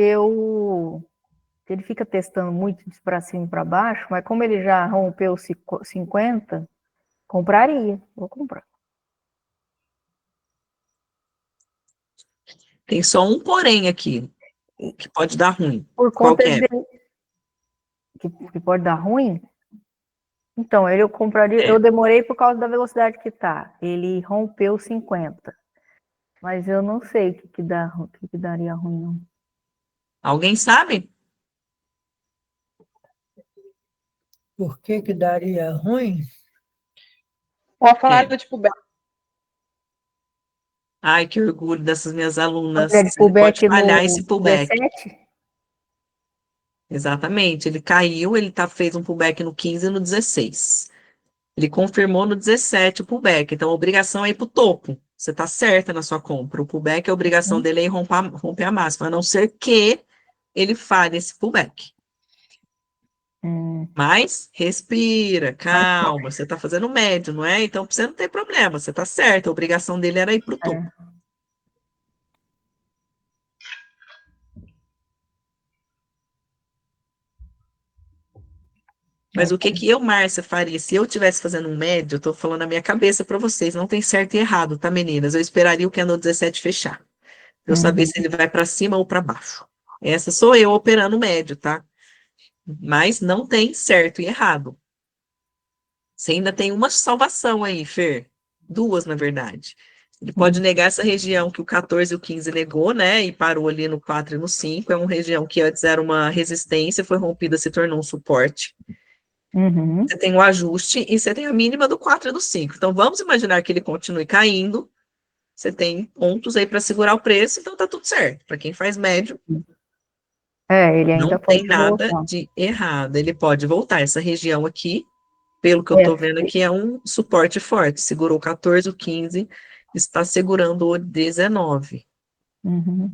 S7: ele fica testando muito de para cima e para baixo, mas como ele já rompeu os 50, compraria. Vou comprar.
S3: Tem só um porém aqui, que pode dar ruim.
S7: Por
S3: Qual
S7: conta
S3: que é?
S7: dele, que pode dar ruim. Então, ele eu compraria.
S3: É.
S7: Eu demorei por causa da velocidade que tá. Ele rompeu 50. Mas eu não sei o que daria ruim, não.
S3: Alguém sabe?
S5: por que que daria ruim?
S12: Pode falar
S3: É.
S12: do tipo Beck.
S3: Ai, que orgulho dessas minhas alunas.
S7: Olha, de
S3: Ele pode
S7: pullback
S3: falhar esse
S7: no
S3: pullback.
S7: 17?
S3: Exatamente. Ele caiu, fez um pullback no 15 e no 16. Ele confirmou no 17 o pullback. Então, a obrigação é ir para o topo. Você está certa na sua compra. O pullback, a obrigação dele é ir romper a máxima, a não ser que ele falhe esse pullback. Mas respira, calma. Você está fazendo médio, não é? Então, você não tem problema. Você está certa. A obrigação dele era ir para o topo. Mas o que que eu, Márcia, faria? Se eu estivesse fazendo um médio, eu tô falando na minha cabeça para vocês, não tem certo e errado, tá, meninas? Eu esperaria o candle 17 fechar, para eu saber se ele vai para cima ou para baixo. Essa sou eu operando médio, tá? Mas não tem certo e errado. Você ainda tem uma salvação aí, Fer. Duas, na verdade. Ele pode negar essa região que o 14 e o 15 negou, né? E parou ali no 4 e no 5. É uma região que antes era uma resistência, foi rompida, se tornou um suporte. Você tem o ajuste e você tem a mínima do 4 e do 5. Então, vamos imaginar que ele continue caindo. Você tem pontos aí para segurar o preço, então tá tudo certo. Para quem faz médio,
S7: Ele
S3: não
S7: ainda
S3: tem
S7: pode
S3: nada
S7: voltar.
S3: de errado. Ele pode voltar. Essa região aqui, pelo que eu
S7: É,
S3: tô vendo aqui, é um suporte forte. Segurou o 14, o 15, está segurando o 19.
S7: Uhum.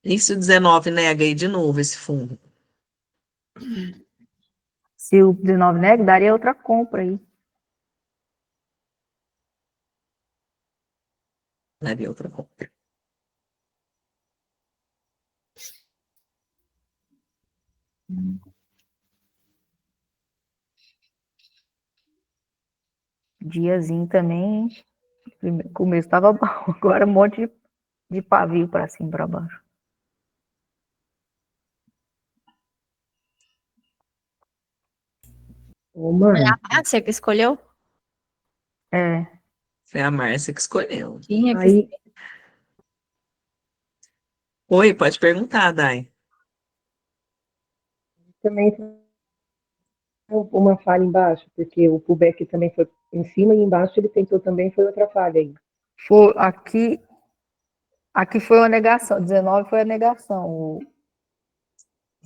S3: E se o 19 nega aí de novo esse fundo?
S7: Se o 19 nega, daria outra compra aí.
S3: Daria outra compra.
S7: Diazinho também. Primeiro começo tava bom, agora um monte de pavio para cima e para baixo.
S12: Ô, mãe,
S13: Ah, você que escolheu?
S7: É.
S3: Foi a Márcia que escolheu.
S13: Quem é que
S12: aí
S3: Oi, pode perguntar, Dai.
S12: também tem uma falha embaixo, porque o pullback também foi em cima e embaixo ele tentou também, foi outra falha aí.
S7: Foi, aqui foi uma negação, 19 foi a negação.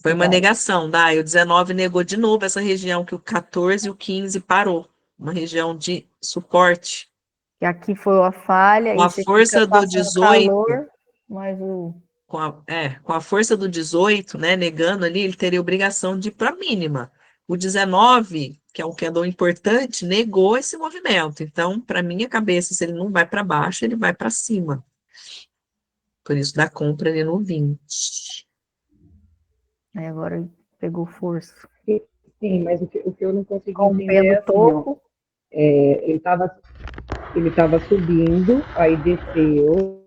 S3: Foi uma
S7: Dai.
S3: negação, Dai. O 19 negou de novo essa região que o 14 e o 15 parou. Uma região de suporte.
S7: E aqui foi uma falha,
S3: Com
S7: e
S3: a
S7: você fica
S3: força do
S7: passando
S3: 18,
S7: calor, mas o...
S3: com a força do 18, né, negando ali, ele teria obrigação de ir para a mínima. O 19, que é um candle importante, negou esse movimento. Então, para minha cabeça, se ele não vai para baixo, ele vai para cima. Por isso, da compra ali no 20.
S7: Aí agora pegou força.
S12: Sim, mas o que eu não consegui entender
S7: Rompendo
S12: é
S7: o
S12: assim, ó,
S7: topo.
S12: ele estava subindo, aí desceu,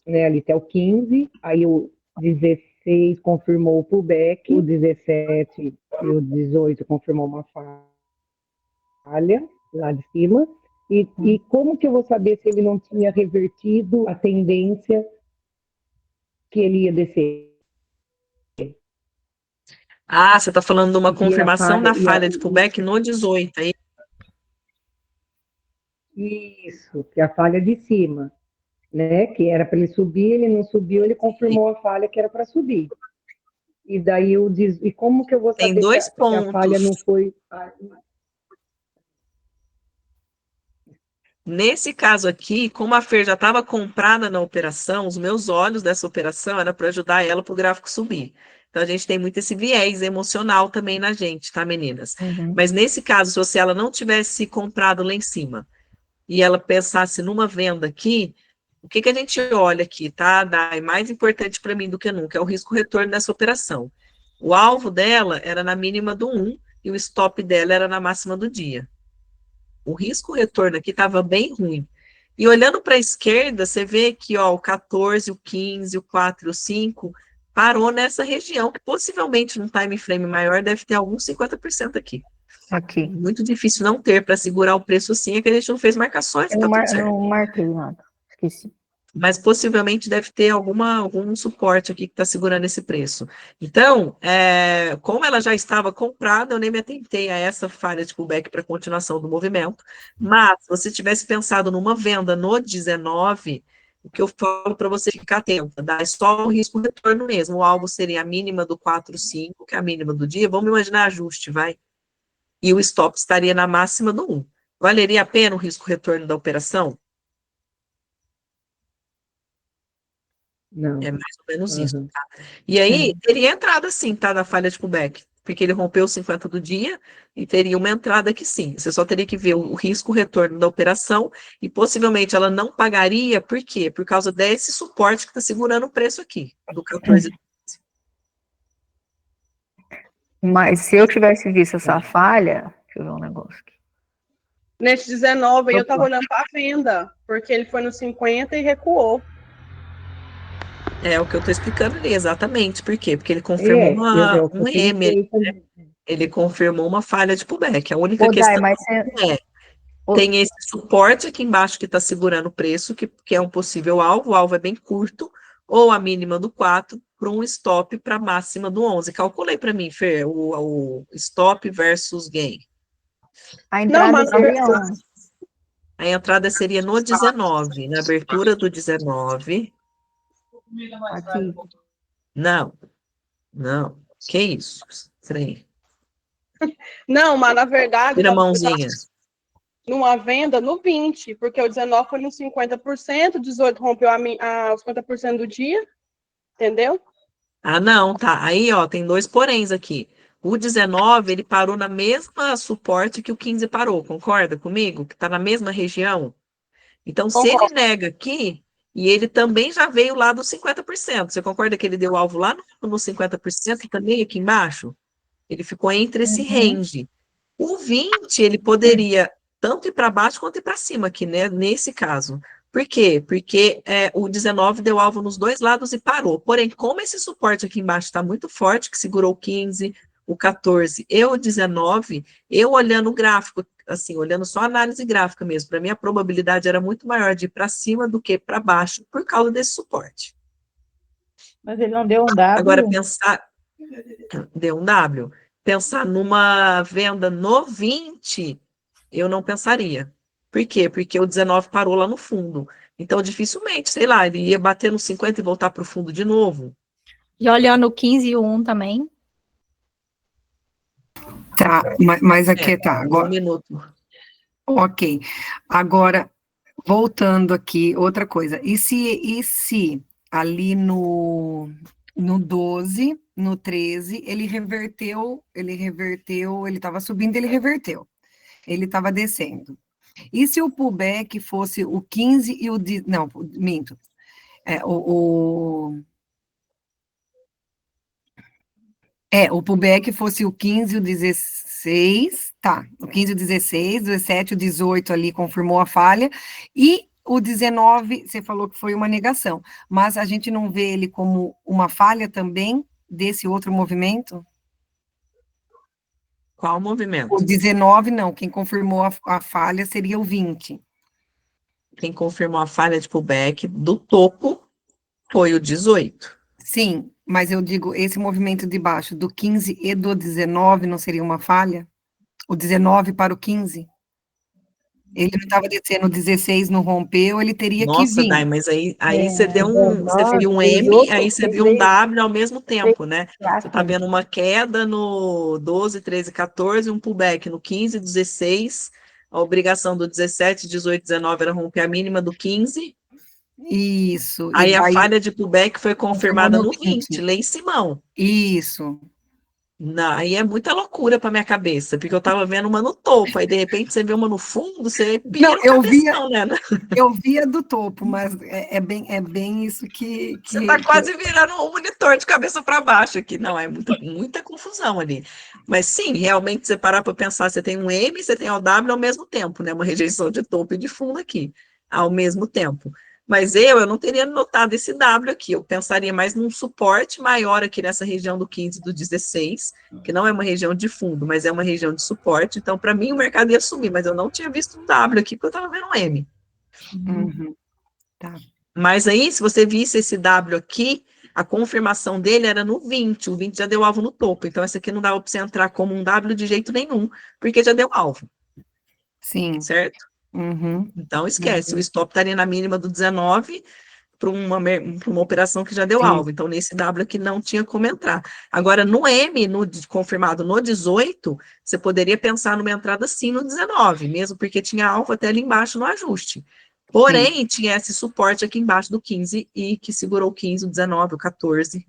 S12: né, ali até o 15, aí o 16 confirmou o pullback, o 17 e o 18 confirmou uma falha lá de cima. E como que eu vou saber se ele não tinha revertido a tendência que ele ia descer?
S3: Ah, você está falando de uma
S12: E a
S3: confirmação
S12: falha,
S3: da falha de pullback no 18, aí.
S12: isso, que é a falha de cima, né? Que era para ele subir, ele não subiu, ele confirmou a falha que era para subir. E daí eu diz, e como que eu vou
S3: Tem
S12: saber
S3: dois
S12: se a falha não
S3: pontos.
S12: foi?
S3: Nesse caso aqui, como a Fer já estava comprada na operação, os meus olhos dessa operação era para ajudar ela para o gráfico subir. Então a gente tem muito esse viés emocional também na gente, tá, meninas?
S7: Uhum.
S3: Mas nesse caso, se ela não tivesse comprado lá em cima e ela pensasse numa venda aqui, o que a gente olha aqui, tá? Dai, mais importante para mim do que nunca é o risco-retorno dessa operação. O alvo dela era na mínima do 1 e o stop dela era na máxima do dia. O risco-retorno aqui estava bem ruim. E olhando para a esquerda, você vê que ó, o 14, o 15, o 4 e o 5 parou nessa região, que possivelmente num time frame maior deve ter alguns 50% aqui.
S7: Aqui.
S3: Muito difícil não ter para segurar o preço assim, é que a gente não fez marcações,
S7: Eu
S3: tá tudo
S7: eu
S3: certo.
S7: não marquei nada. Esqueci.
S3: Mas possivelmente deve ter algum suporte aqui que está segurando esse preço. Então, como ela já estava comprada, eu nem me atentei a essa falha de pullback para continuação do movimento. Mas, se você tivesse pensado numa venda no 19, o que eu falo para você ficar atenta, dá só o risco-retorno mesmo. O alvo seria a mínima do 4,5, que é a mínima do dia. Vamos imaginar ajuste, vai. E o stop estaria na máxima do 1. Valeria a pena o risco-retorno da operação?
S12: Não.
S3: É mais ou menos isso, tá? E aí, teria entrada sim, tá? Na falha de pullback. Porque ele rompeu os 50 do dia e teria uma entrada que sim. Você só teria que ver o risco-retorno da operação e possivelmente ela não pagaria, por quê? Por causa desse suporte que está segurando o preço aqui, do 14.
S7: Mas se eu tivesse visto essa falha, deixa eu ver um negócio aqui.
S14: Nesse 19 aí eu
S7: Opa.
S14: estava olhando para a venda, porque ele foi no 50 e recuou.
S3: É o que eu estou explicando ali, exatamente. Por quê? Porque ele confirmou um M, ele confirmou uma falha de pullback. A única
S7: Ô, Dai,
S3: questão
S7: mas
S3: tem esse suporte aqui embaixo que está segurando o preço, que é um possível alvo, o alvo é bem curto, ou a mínima do 4 para um stop para a máxima do 11. Calculei para mim, Fer, o stop versus gain.
S7: A entrada seria onde?
S3: A entrada seria no 19, na abertura do 19.
S7: Aqui.
S3: Não. Que isso? Estranho.
S14: Não, mas na verdade...
S3: Tira a mãozinha.
S14: Numa venda no 20, porque o 19 foi no 50%, o 18 rompeu os 50% do dia, entendeu?
S3: Ah, não, tá. Aí, ó, tem dois poréns aqui. O 19, ele parou na mesma suporte que o 15 parou, concorda comigo? Que está na mesma região. Então, se ele nega aqui, e ele também já veio lá dos 50%, você concorda que ele deu alvo lá no 50% e também aqui embaixo? Ele ficou entre esse range. O 20, ele poderia tanto ir para baixo quanto ir para cima aqui, né? Nesse caso. Por quê? Porque o 19 deu alvo nos dois lados e parou. Porém, como esse suporte aqui embaixo está muito forte, que segurou o 15, o 14 e o 19, eu olhando o gráfico, assim, olhando só a análise gráfica mesmo, para mim a probabilidade era muito maior de ir para cima do que para baixo, por causa desse suporte.
S10: Mas ele não deu um W?
S3: Agora, pensar... Deu um W. Pensar numa venda no 20, eu não pensaria. Por quê? Porque o 19 parou lá no fundo. Então, dificilmente, sei lá, ele ia bater no 50 e voltar para o fundo de novo.
S7: E olhando o 15 e o 1 também.
S6: Tá, mas aqui tá. Agora,
S3: Um minuto.
S6: ok. Agora, voltando aqui, outra coisa. E se ali no 12, no 13, ele reverteu, ele estava subindo, ele reverteu. Ele estava descendo. E se o pullback fosse o 15 e o... Não, minto. O pullback fosse o 15 e o 16, tá, o 15 e o 16, o 17 e o 18 ali confirmou a falha, e o 19, você falou que foi uma negação, mas a gente não vê ele como uma falha também desse outro movimento?
S3: Qual movimento?
S6: O 19 não, quem confirmou a falha seria o 20.
S3: Quem confirmou a falha de pullback do topo foi o 18.
S6: Sim, mas eu digo, esse movimento de baixo do 15 e do 19 não seria uma falha? O 19 para o 15? Ele não estava descendo, o 16 não rompeu, ele teria que
S3: Nossa,
S6: vir.
S3: Dai, mas aí você você viu um M, aí você viu um W ao mesmo tempo, né? Você está vendo uma queda no 12, 13, 14, um pullback no 15, 16, a obrigação do 17, 18, 19 era romper a mínima do 15.
S6: Isso.
S3: Aí a falha de pullback foi confirmada no 20, lá em Simão.
S6: Isso.
S3: Não, aí é muita loucura para minha cabeça, porque eu estava vendo uma no topo, aí de repente você vê uma no fundo, você pira
S6: Não,
S3: o cabeção, né?
S6: Eu via do topo, mas é bem isso que...
S3: Você está quase virando um monitor de cabeça para baixo aqui. Não, é muita confusão ali. Mas sim, realmente, você parar para pensar, você tem um M e você tem o W ao mesmo tempo, né? Uma rejeição de topo e de fundo aqui, ao mesmo tempo. Mas eu não teria notado esse W aqui, eu pensaria mais num suporte maior aqui nessa região do 15 e do 16, que não é uma região de fundo, mas é uma região de suporte. Então, para mim, o mercado ia subir, mas eu não tinha visto um W aqui, porque eu estava vendo um M.
S6: Uhum. Tá.
S3: Mas aí, se você visse esse W aqui, a confirmação dele era no 20, o 20 já deu alvo no topo, então essa aqui não dava para você entrar como um W de jeito nenhum, porque já deu alvo.
S6: Sim.
S3: Certo?
S6: Uhum.
S3: Então, esquece, o stop estaria na mínima do 19 para uma operação que já deu alvo, então nesse W aqui não tinha como entrar. Agora, no M, confirmado no 18, você poderia pensar numa entrada sim no 19, mesmo porque tinha alvo até ali embaixo no ajuste. Porém, tinha esse suporte aqui embaixo do 15 e que segurou o 15, o 19, o 14,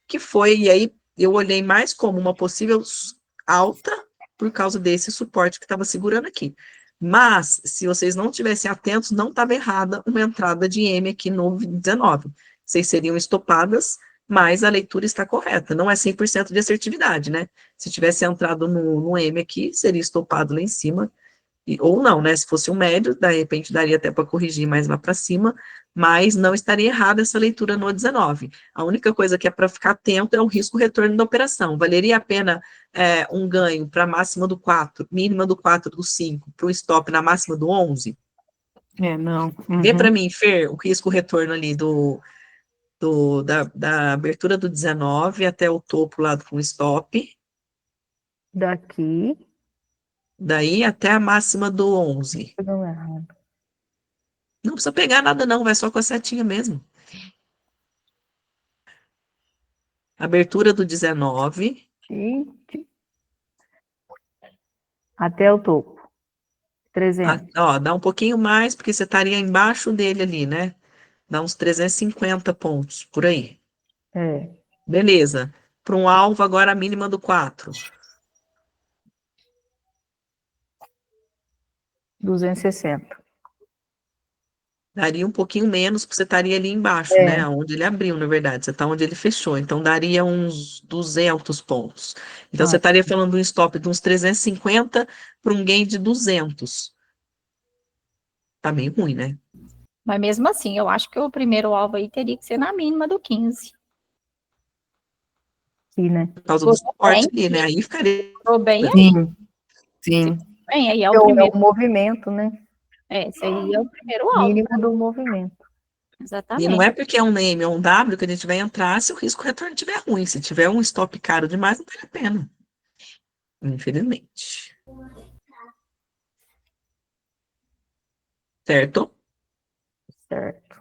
S3: que foi, e aí eu olhei mais como uma possível alta por causa desse suporte que estava segurando aqui. Mas, se vocês não estivessem atentos, não estava errada uma entrada de M aqui no 19. Vocês seriam estopadas, mas a leitura está correta. Não é 100% de assertividade, né? Se tivesse entrado no M aqui, seria estopado lá em cima. Ou não, né? Se fosse um médio, de repente daria até para corrigir mais lá para cima, mas não estaria errada essa leitura no 19. A única coisa que é para ficar atento é o risco retorno da operação. Valeria a pena um ganho para a máxima do 4, mínima do 4 do 5, para o stop na máxima do 11?
S6: Não.
S3: Vê para mim, Fer, o risco retorno ali da abertura do 19 até o topo lá com o stop.
S7: Daqui.
S3: Daí até a máxima do 11. Não precisa pegar nada não, vai só com a setinha mesmo. Abertura do 19.
S7: Até o topo. 300.
S3: Dá um pouquinho mais, porque você estaria embaixo dele ali, né? Dá uns 350 pontos, por aí.
S7: É.
S3: Beleza. para um alvo agora a mínima do 4.
S7: 260.
S3: Daria um pouquinho menos, porque você estaria ali embaixo,
S7: É.
S3: né? Onde ele abriu, na verdade. Você está onde ele fechou. Então, daria uns 200 pontos. Então, você
S7: Ah,
S3: estaria falando de um stop de uns 350 para um gain de 200. Tá meio ruim, né?
S10: Mas mesmo assim, eu acho que o primeiro alvo aí teria que ser na mínima do 15.
S7: aqui, né?
S3: Por causa do
S10: Tô
S3: suporte
S10: bem,
S3: ali, né? Aí ficaria...
S10: tô bem aí.
S6: Sim, sim.
S10: Bem, aí é o
S7: É
S10: primeiro.
S7: o movimento, né?
S10: Esse aí é o primeiro alvo.
S7: Mínimo do movimento.
S3: E não
S10: Exatamente.
S3: é porque é um name ou um W que a gente vai entrar se o risco retorno estiver ruim. Se tiver um stop caro demais, não vale a pena. Infelizmente. Certo?
S7: Certo.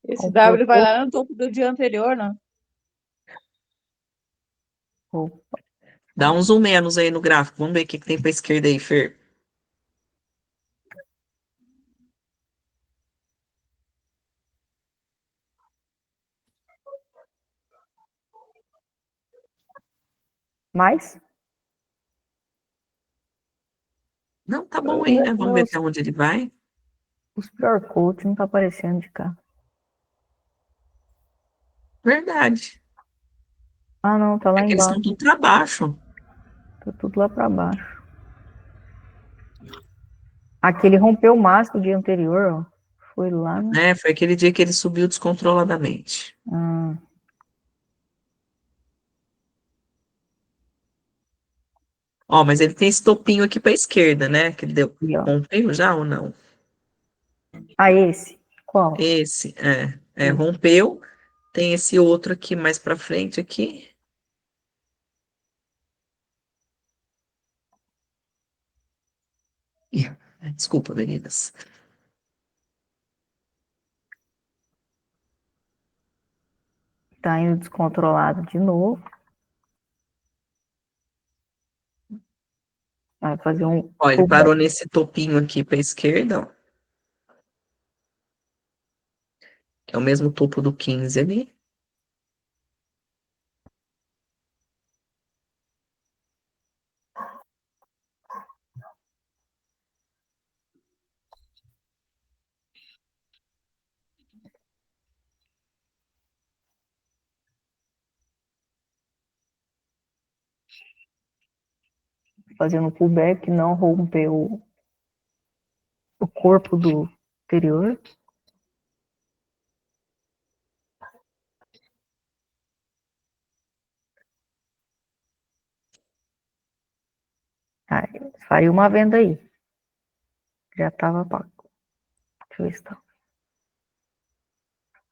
S13: Esse
S7: Comprou
S13: W vai
S7: pouco.
S13: lá no topo do dia anterior, né?
S7: Opa.
S3: Dá um zoom menos aí no gráfico. Vamos ver o que tem para a esquerda aí, Fer.
S7: Mais?
S3: Não, tá bom aí, né? Vamos ver até onde ele vai.
S7: Os QR Code não tá aparecendo de cá.
S3: Verdade.
S7: Ah, não, tá lá
S3: É que eles estão
S7: embaixo.
S3: tudo para baixo.
S7: Tá tudo lá pra baixo. Aqui ele rompeu o máximo do dia anterior, ó. Foi lá, né?
S3: Né? Foi aquele dia que ele subiu descontroladamente.
S7: Ah,
S3: Ó, mas ele tem esse topinho aqui para a esquerda, né? Que ele deu.
S7: aqui, ó.
S3: Rompeu já ou não?
S7: Ah, esse? Qual?
S3: Esse, rompeu. Tem esse outro aqui mais para frente aqui. Ih, desculpa, meninas.
S7: Tá indo descontrolado de novo. Vai fazer um
S3: Ó, ele
S7: pullback.
S3: parou nesse topinho aqui para a esquerda, ó. Que é o mesmo topo do 15 ali.
S7: Fazendo pullback, não rompeu o corpo do anterior. Ah, faria uma venda aí. Já tava pago. Deixa eu ver se tá.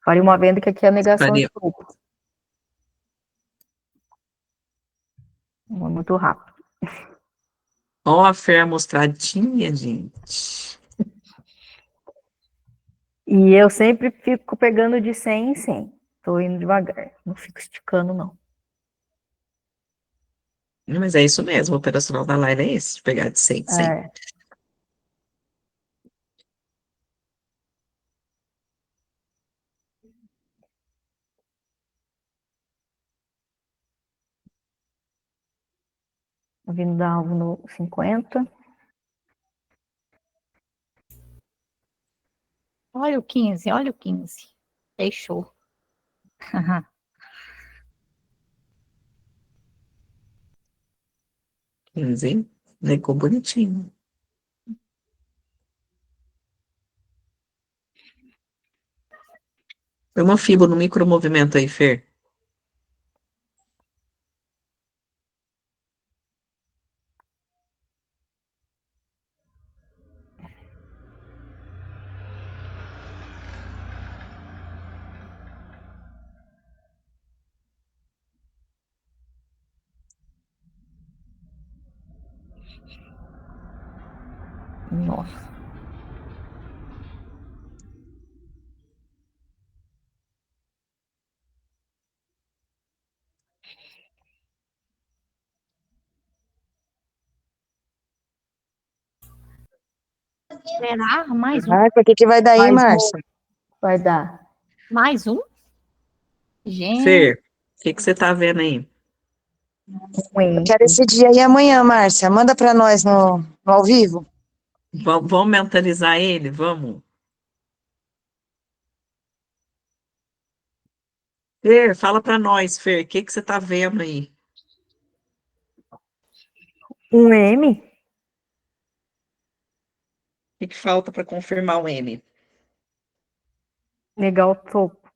S7: Faria uma venda que aqui é a negação de
S3: Faria.
S7: topo. Muito rápido.
S3: Ó, a Fer mostradinha, gente.
S7: E eu sempre fico pegando de 100 em 100. Tô indo devagar. Não fico esticando, não.
S3: Mas é isso mesmo, o operacional da Laila é esse, de pegar de 100, 100.
S7: É. Vindo dar alvo no 50.
S10: Olha o 15, olha o 15. Fechou.
S3: 15, negou bonitinho. Foi uma fibra no micromovimento aí, Fer.
S7: Nossa. Será? Mais um?
S2: Márcia, o que que vai dar aí,
S7: Mais um.
S2: Márcia?
S7: Vai dar. Mais um? Gente,
S3: Fer, o que que você tá vendo aí?
S2: Eu quero esse dia aí amanhã, Márcia. Manda pra nós no ao vivo.
S3: Vamos mentalizar ele? Vamos. Fer, fala pra nós, Fer, o que que você tá vendo aí?
S7: um M?
S3: O que que falta para confirmar o M?
S7: Negar o topo.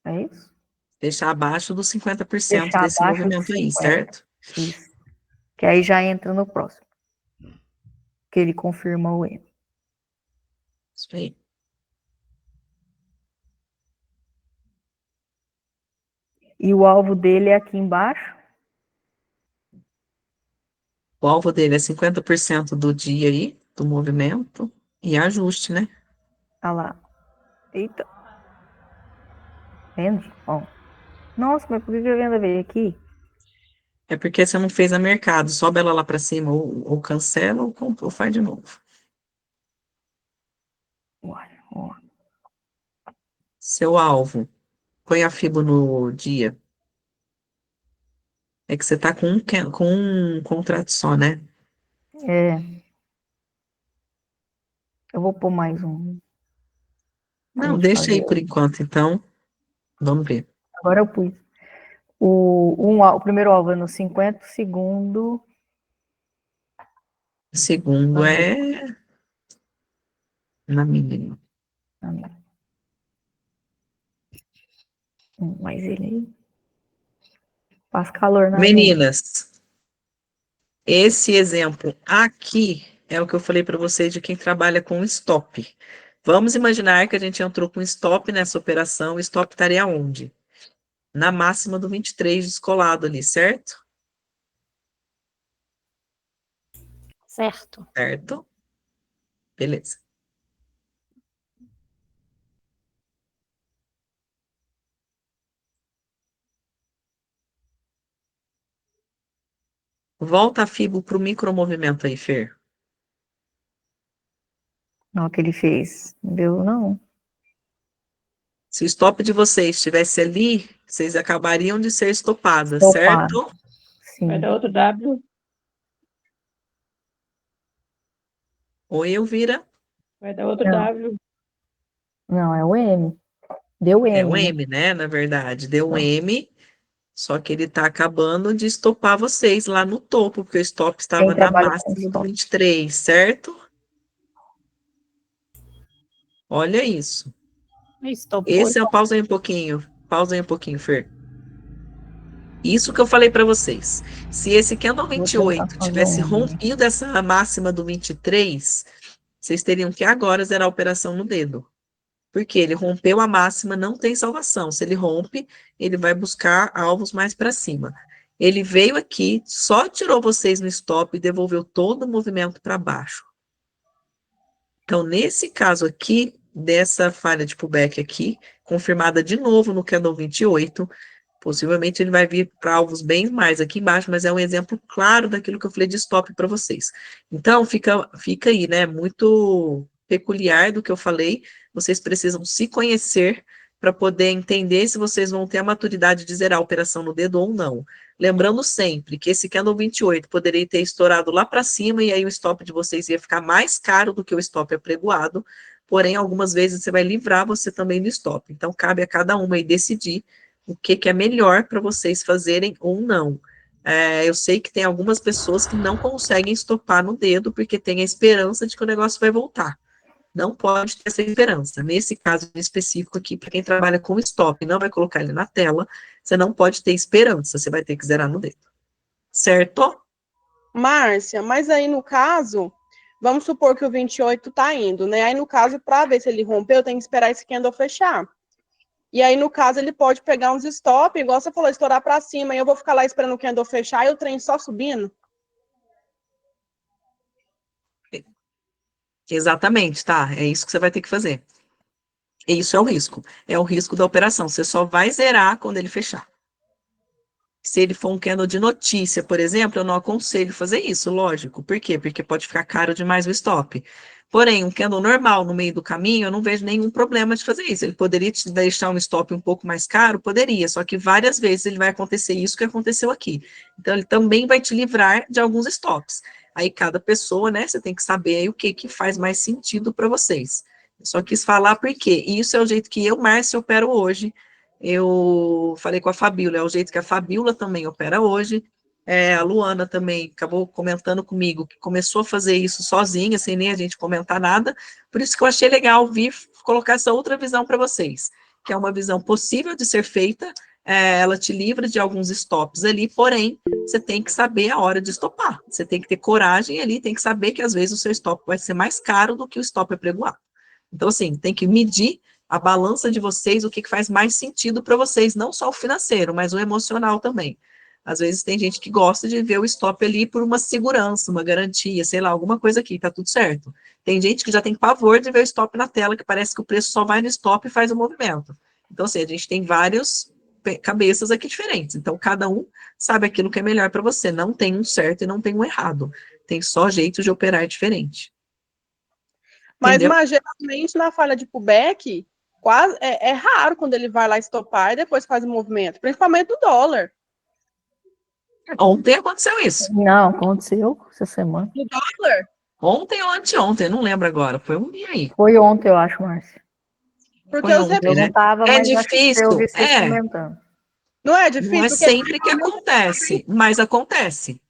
S7: É isso?
S3: Deixar abaixo dos 50%
S7: Deixar
S3: desse
S7: abaixo dos
S3: movimento aí,
S7: 50.
S3: certo?
S7: Isso. Que aí já entra no próximo. Que ele confirma o M.
S3: Isso aí.
S7: E o alvo dele é aqui embaixo?
S3: O alvo dele é 50% do dia aí, do movimento, e ajuste, né?
S7: Olha lá. Eita. Vende? Ó. Nossa, mas por que a venda veio aqui?
S3: É porque você não fez a mercado, sobe ela lá para cima, ou cancela, ou faz de novo.
S7: Olha, ó.
S3: Seu alvo, põe a FIBO no dia. É que você tá com um contrato só, né?
S7: É. Eu vou pôr mais um. Pra
S3: Não,
S7: gente
S3: deixa aí
S7: fazer.
S3: por enquanto, então. Vamos ver.
S7: Agora eu pus. O primeiro alvo é no 50, o segundo.
S3: O segundo é na mínima.
S7: Mas ele faz calor na gente.
S3: Meninas, esse exemplo aqui é o que eu falei para vocês de quem trabalha com stop. Vamos imaginar que a gente entrou com stop nessa operação, o stop estaria onde? Na máxima do 23 descolado ali, certo?
S7: Certo.
S3: Certo? Beleza. Volta a FIBO para o micromovimento aí, Fer.
S7: Não, o que ele fez. Não deu, não.
S3: Se o stop de vocês estivesse ali, vocês acabariam de ser estopadas,
S7: Estopado.
S3: certo?
S7: Sim.
S13: Vai dar outro W.
S3: Oi, Elvira.
S13: Vai dar outro
S7: Não.
S13: W.
S7: Não, é o M. Deu M.
S3: É um
S7: né?
S3: M, né? Na verdade, deu um M, só que ele está acabando de estopar vocês lá no topo, porque o stop estava
S7: Quem
S3: na
S7: trabalha com
S3: máxima do
S7: stop.
S3: 23, certo? Olha isso.
S7: Estopou.
S3: Esse é o pausa aí um pouquinho, Fer. Isso que eu falei para vocês. Se esse candle
S7: Vou tentar
S3: 28
S7: fazer
S3: tivesse
S7: um.
S3: rompido essa máxima do 23, vocês teriam que agora zerar a operação no dedo. Porque ele rompeu a máxima, não tem salvação. Se ele rompe, ele vai buscar alvos mais para cima. Ele veio aqui, só tirou vocês no stop e devolveu todo o movimento para baixo. Então, nesse caso aqui, dessa falha de pullback aqui, confirmada de novo no candle 28, possivelmente ele vai vir para alvos bem mais aqui embaixo, mas é um exemplo claro daquilo que eu falei de stop para vocês. Então, fica aí, né? Muito peculiar do que eu falei. Vocês precisam se conhecer para poder entender se vocês vão ter a maturidade de zerar a operação no dedo ou não. Lembrando sempre que esse candle 28 poderia ter estourado lá para cima e aí o stop de vocês ia ficar mais caro do que o stop apregoado, porém, algumas vezes você vai livrar você também do stop. Então, cabe a cada uma aí decidir o que é melhor para vocês fazerem ou não. Eu sei que tem algumas pessoas que não conseguem estopar no dedo porque tem a esperança de que o negócio vai voltar. Não pode ter essa esperança. Nesse caso específico aqui, para quem trabalha com stop e não vai colocar ele na tela, você não pode ter esperança, você vai ter que zerar no dedo. Certo?
S14: Márcia, mas aí no caso, vamos supor que o 28 tá indo, né? Aí no caso, para ver se ele rompeu, tem que esperar esse candle fechar. E aí, no caso, ele pode pegar uns stop, igual você falou, estourar para cima, e eu vou ficar lá esperando o candle fechar e o trem só subindo.
S3: Exatamente, tá? É isso que você vai ter que fazer. Isso é o risco. É o risco da operação. Você só vai zerar quando ele fechar. Se ele for um candle de notícia, por exemplo, eu não aconselho fazer isso, lógico. Por quê? Porque pode ficar caro demais o stop. Porém, um candle normal no meio do caminho, eu não vejo nenhum problema de fazer isso. Ele poderia te deixar um stop um pouco mais caro? Poderia, só que várias vezes ele vai acontecer isso que aconteceu aqui. Então, ele também vai te livrar de alguns stops. Aí, cada pessoa, né, você tem que saber aí o que faz mais sentido para vocês. Eu só quis falar por quê. E isso é o jeito que eu, Márcia, opero hoje. Eu falei com a Fabíola, é o jeito que a Fabíola também opera hoje. A Luana também acabou comentando comigo que começou a fazer isso sozinha, sem nem a gente comentar nada. Por isso que eu achei legal vir colocar essa outra visão para vocês, que é uma visão possível de ser feita. Ela te livra de alguns stops ali, porém, você tem que saber a hora de estopar. Você tem que ter coragem ali, tem que saber que às vezes o seu stop vai ser mais caro do que o stop apregoado. Então, assim, tem que medir a balança de vocês, o que faz mais sentido para vocês, não só o financeiro, mas o emocional também. Às vezes tem gente que gosta de ver o stop ali por uma segurança, uma garantia, sei lá, alguma coisa aqui, tá tudo certo. Tem gente que já tem pavor de ver o stop na tela, que parece que o preço só vai no stop e faz o movimento. Então, assim, a gente tem vários cabeças aqui diferentes. Então, cada um sabe aquilo que é melhor para você. Não tem um certo e não tem um errado. Tem só jeito de operar diferente.
S14: Mas geralmente na falha de pullback, quase, é raro quando ele vai lá estopar e depois faz o movimento, principalmente do dólar.
S3: Ontem aconteceu isso.
S7: Não, aconteceu essa semana.
S14: Do dólar?
S3: Ontem ou anteontem, não lembro agora. Foi um dia aí.
S7: Foi ontem, eu acho, Márcia.
S14: Porque
S3: Foi
S14: os
S3: ontem,
S7: Eu
S3: né?
S7: não estava,
S3: É
S7: mas
S3: difícil,
S7: eu vi vocês comentando.
S14: Não é difícil?
S3: Não é
S14: Porque
S3: sempre que acontece, mas acontece.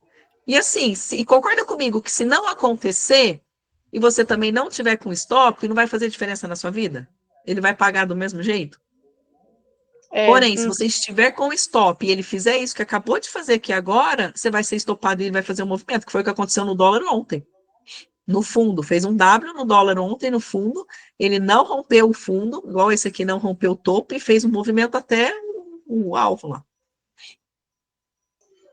S3: E assim, concorda comigo que se não acontecer, e você também não tiver com stop, não vai fazer diferença na sua vida? Ele vai pagar do mesmo jeito? Porém, se você estiver com stop e ele fizer isso que acabou de fazer aqui agora, você vai ser estopado e ele vai fazer um movimento, que foi o que aconteceu no dólar ontem. No fundo, fez um W no dólar ontem no fundo, ele não rompeu o fundo, igual esse aqui não rompeu o topo, e fez um movimento até o alvo lá.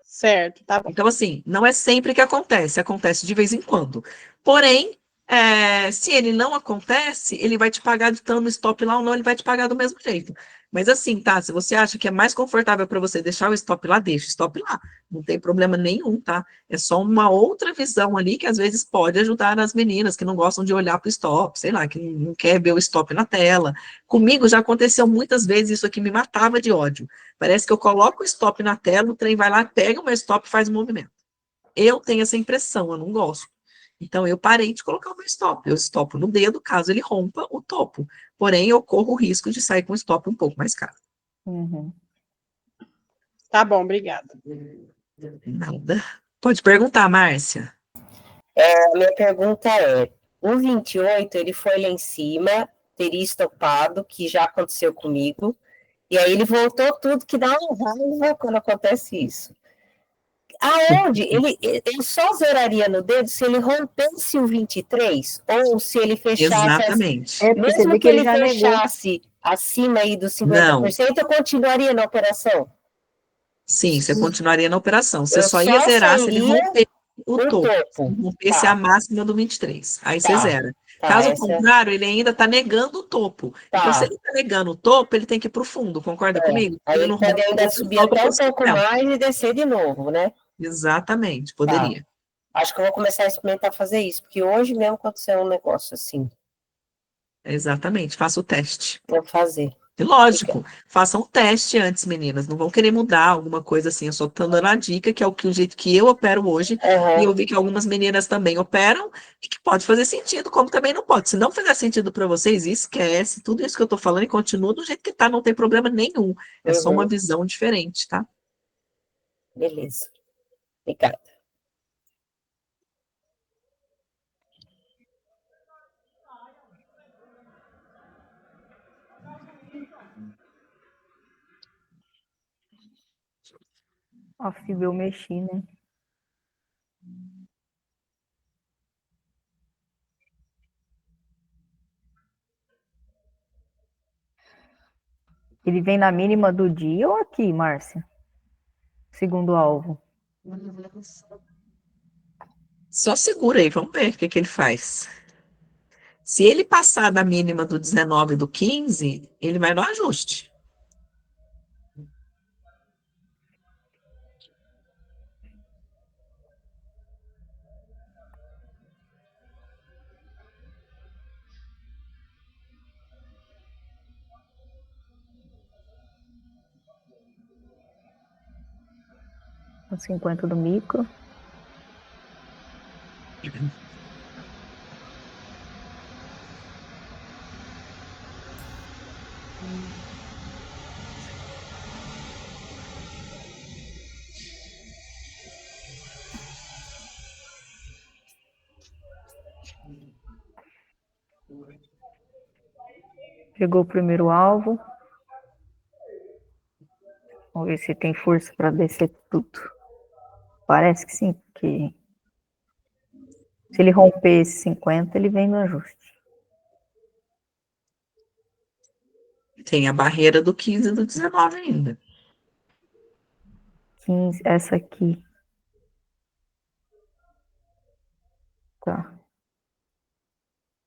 S14: Certo, tá bom.
S3: Então, assim, não é sempre que acontece de vez em quando. Porém, se ele não acontece, ele vai te pagar estando no stop lá ou não, ele vai te pagar do mesmo jeito. Mas assim, tá? Se você acha que é mais confortável para você deixar o stop lá, deixa o stop lá. Não tem problema nenhum, tá? É só uma outra visão ali que às vezes pode ajudar as meninas que não gostam de olhar para o stop, sei lá, que não quer ver o stop na tela. Comigo já aconteceu muitas vezes, isso aqui me matava de ódio. Parece que eu coloco o stop na tela, o trem vai lá, pega o meu stop e faz o movimento. Eu tenho essa impressão, eu não gosto. Então, eu parei de colocar o meu stop. Eu estopo no dedo, caso ele rompa o topo. Porém, eu corro o risco de sair com o stop um pouco mais caro.
S7: Uhum.
S14: Tá bom, obrigada.
S3: Nada. Pode perguntar, Márcia.
S15: A minha pergunta é, o 28, ele foi lá em cima, teria estopado, que já aconteceu comigo, e aí ele voltou tudo, que dá uma raiva quando acontece isso. Aonde? Ele só zeraria no dedo se ele rompesse o 23? Ou se ele fechasse...
S3: Exatamente.
S15: Mesmo que ele fechasse acima aí dos 50%, eu continuaria na operação?
S3: Sim, você continuaria na operação. Você
S15: Eu
S3: só ia zerar se ele
S15: sairia
S3: rompesse o topo.
S15: topo.
S3: Rompesse
S15: Tá.
S3: a máxima do 23. Aí você
S15: Tá.
S3: zera.
S15: Tá,
S3: Caso
S15: essa-
S3: contrário, ele ainda está negando o topo.
S15: Tá.
S3: Então, se ele está negando o topo, ele tem que ir para o fundo, concorda comigo?
S15: Aí ele
S3: não
S15: pode
S3: rompe o
S15: ainda
S3: topo,
S15: subir
S3: volta
S15: até
S3: pro
S15: um pouco
S3: 50.
S15: mais e descer de novo, né?
S3: Exatamente, poderia.
S15: Acho que eu vou começar a experimentar fazer isso, porque hoje mesmo aconteceu um negócio assim.
S3: Exatamente, faça o teste.
S15: Vou fazer.
S3: E lógico, façam um teste antes, meninas. Não vão querer mudar alguma coisa assim. Eu só estou dando a dica, que é o jeito que eu opero hoje. E eu vi que algumas meninas também operam e que pode fazer sentido, como também não pode. Se não fizer sentido para vocês, esquece tudo isso que eu estou falando e continua do jeito que tá, não tem problema nenhum. É só uma visão diferente, tá?
S15: Beleza. Obrigada.
S7: A fibra eu mexi, né? Ele vem na mínima do dia ou aqui, Márcia? Segundo alvo.
S3: Só segura aí, vamos ver o que ele faz. Se ele passar da mínima do 19 e do 15, ele vai no ajuste.
S7: No 50 do micro. Pegou o primeiro alvo. Vamos ver se tem força para descer tudo. Parece que sim, porque se ele romper esse 50, ele vem no ajuste.
S3: Tem a barreira do 15 e do 19 ainda.
S7: 15, essa aqui. Tá.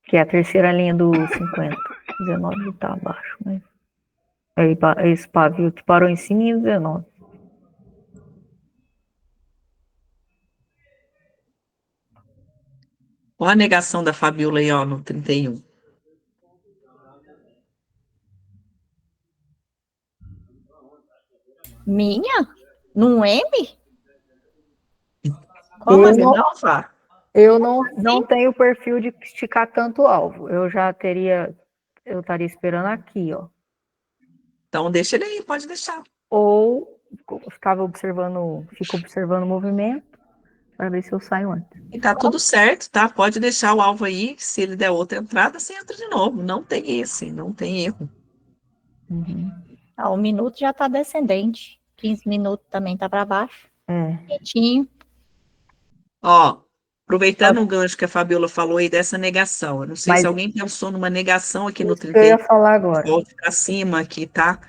S7: Que é a terceira linha do 50. 19 tá abaixo, mas... Esse pavio que parou em cima e 19.
S3: Olha a negação da Fabiola aí, ó, no 31.
S10: Minha? Num M?
S3: Como
S10: Como
S3: assim?
S10: assim?
S3: Não, Fá?
S7: Eu não tenho perfil de esticar tanto o alvo. Eu estaria esperando aqui, ó.
S3: Então deixa ele aí, pode deixar.
S7: Ou fico observando o movimento para ver se eu saio antes.
S3: E tá tudo certo, tá? Pode deixar o alvo aí, se ele der outra entrada, você entra de novo. Não tem erro.
S10: O minuto já está descendente. 15 minutos também está para baixo. Quietinho.
S3: Ó, aproveitando o gancho que a Fabiola falou aí dessa negação, eu não sei se
S7: Mas-
S3: alguém pensou numa negação aqui no
S7: Isso que eu ia
S3: 31,
S7: falar agora.
S3: volte para cima aqui, tá?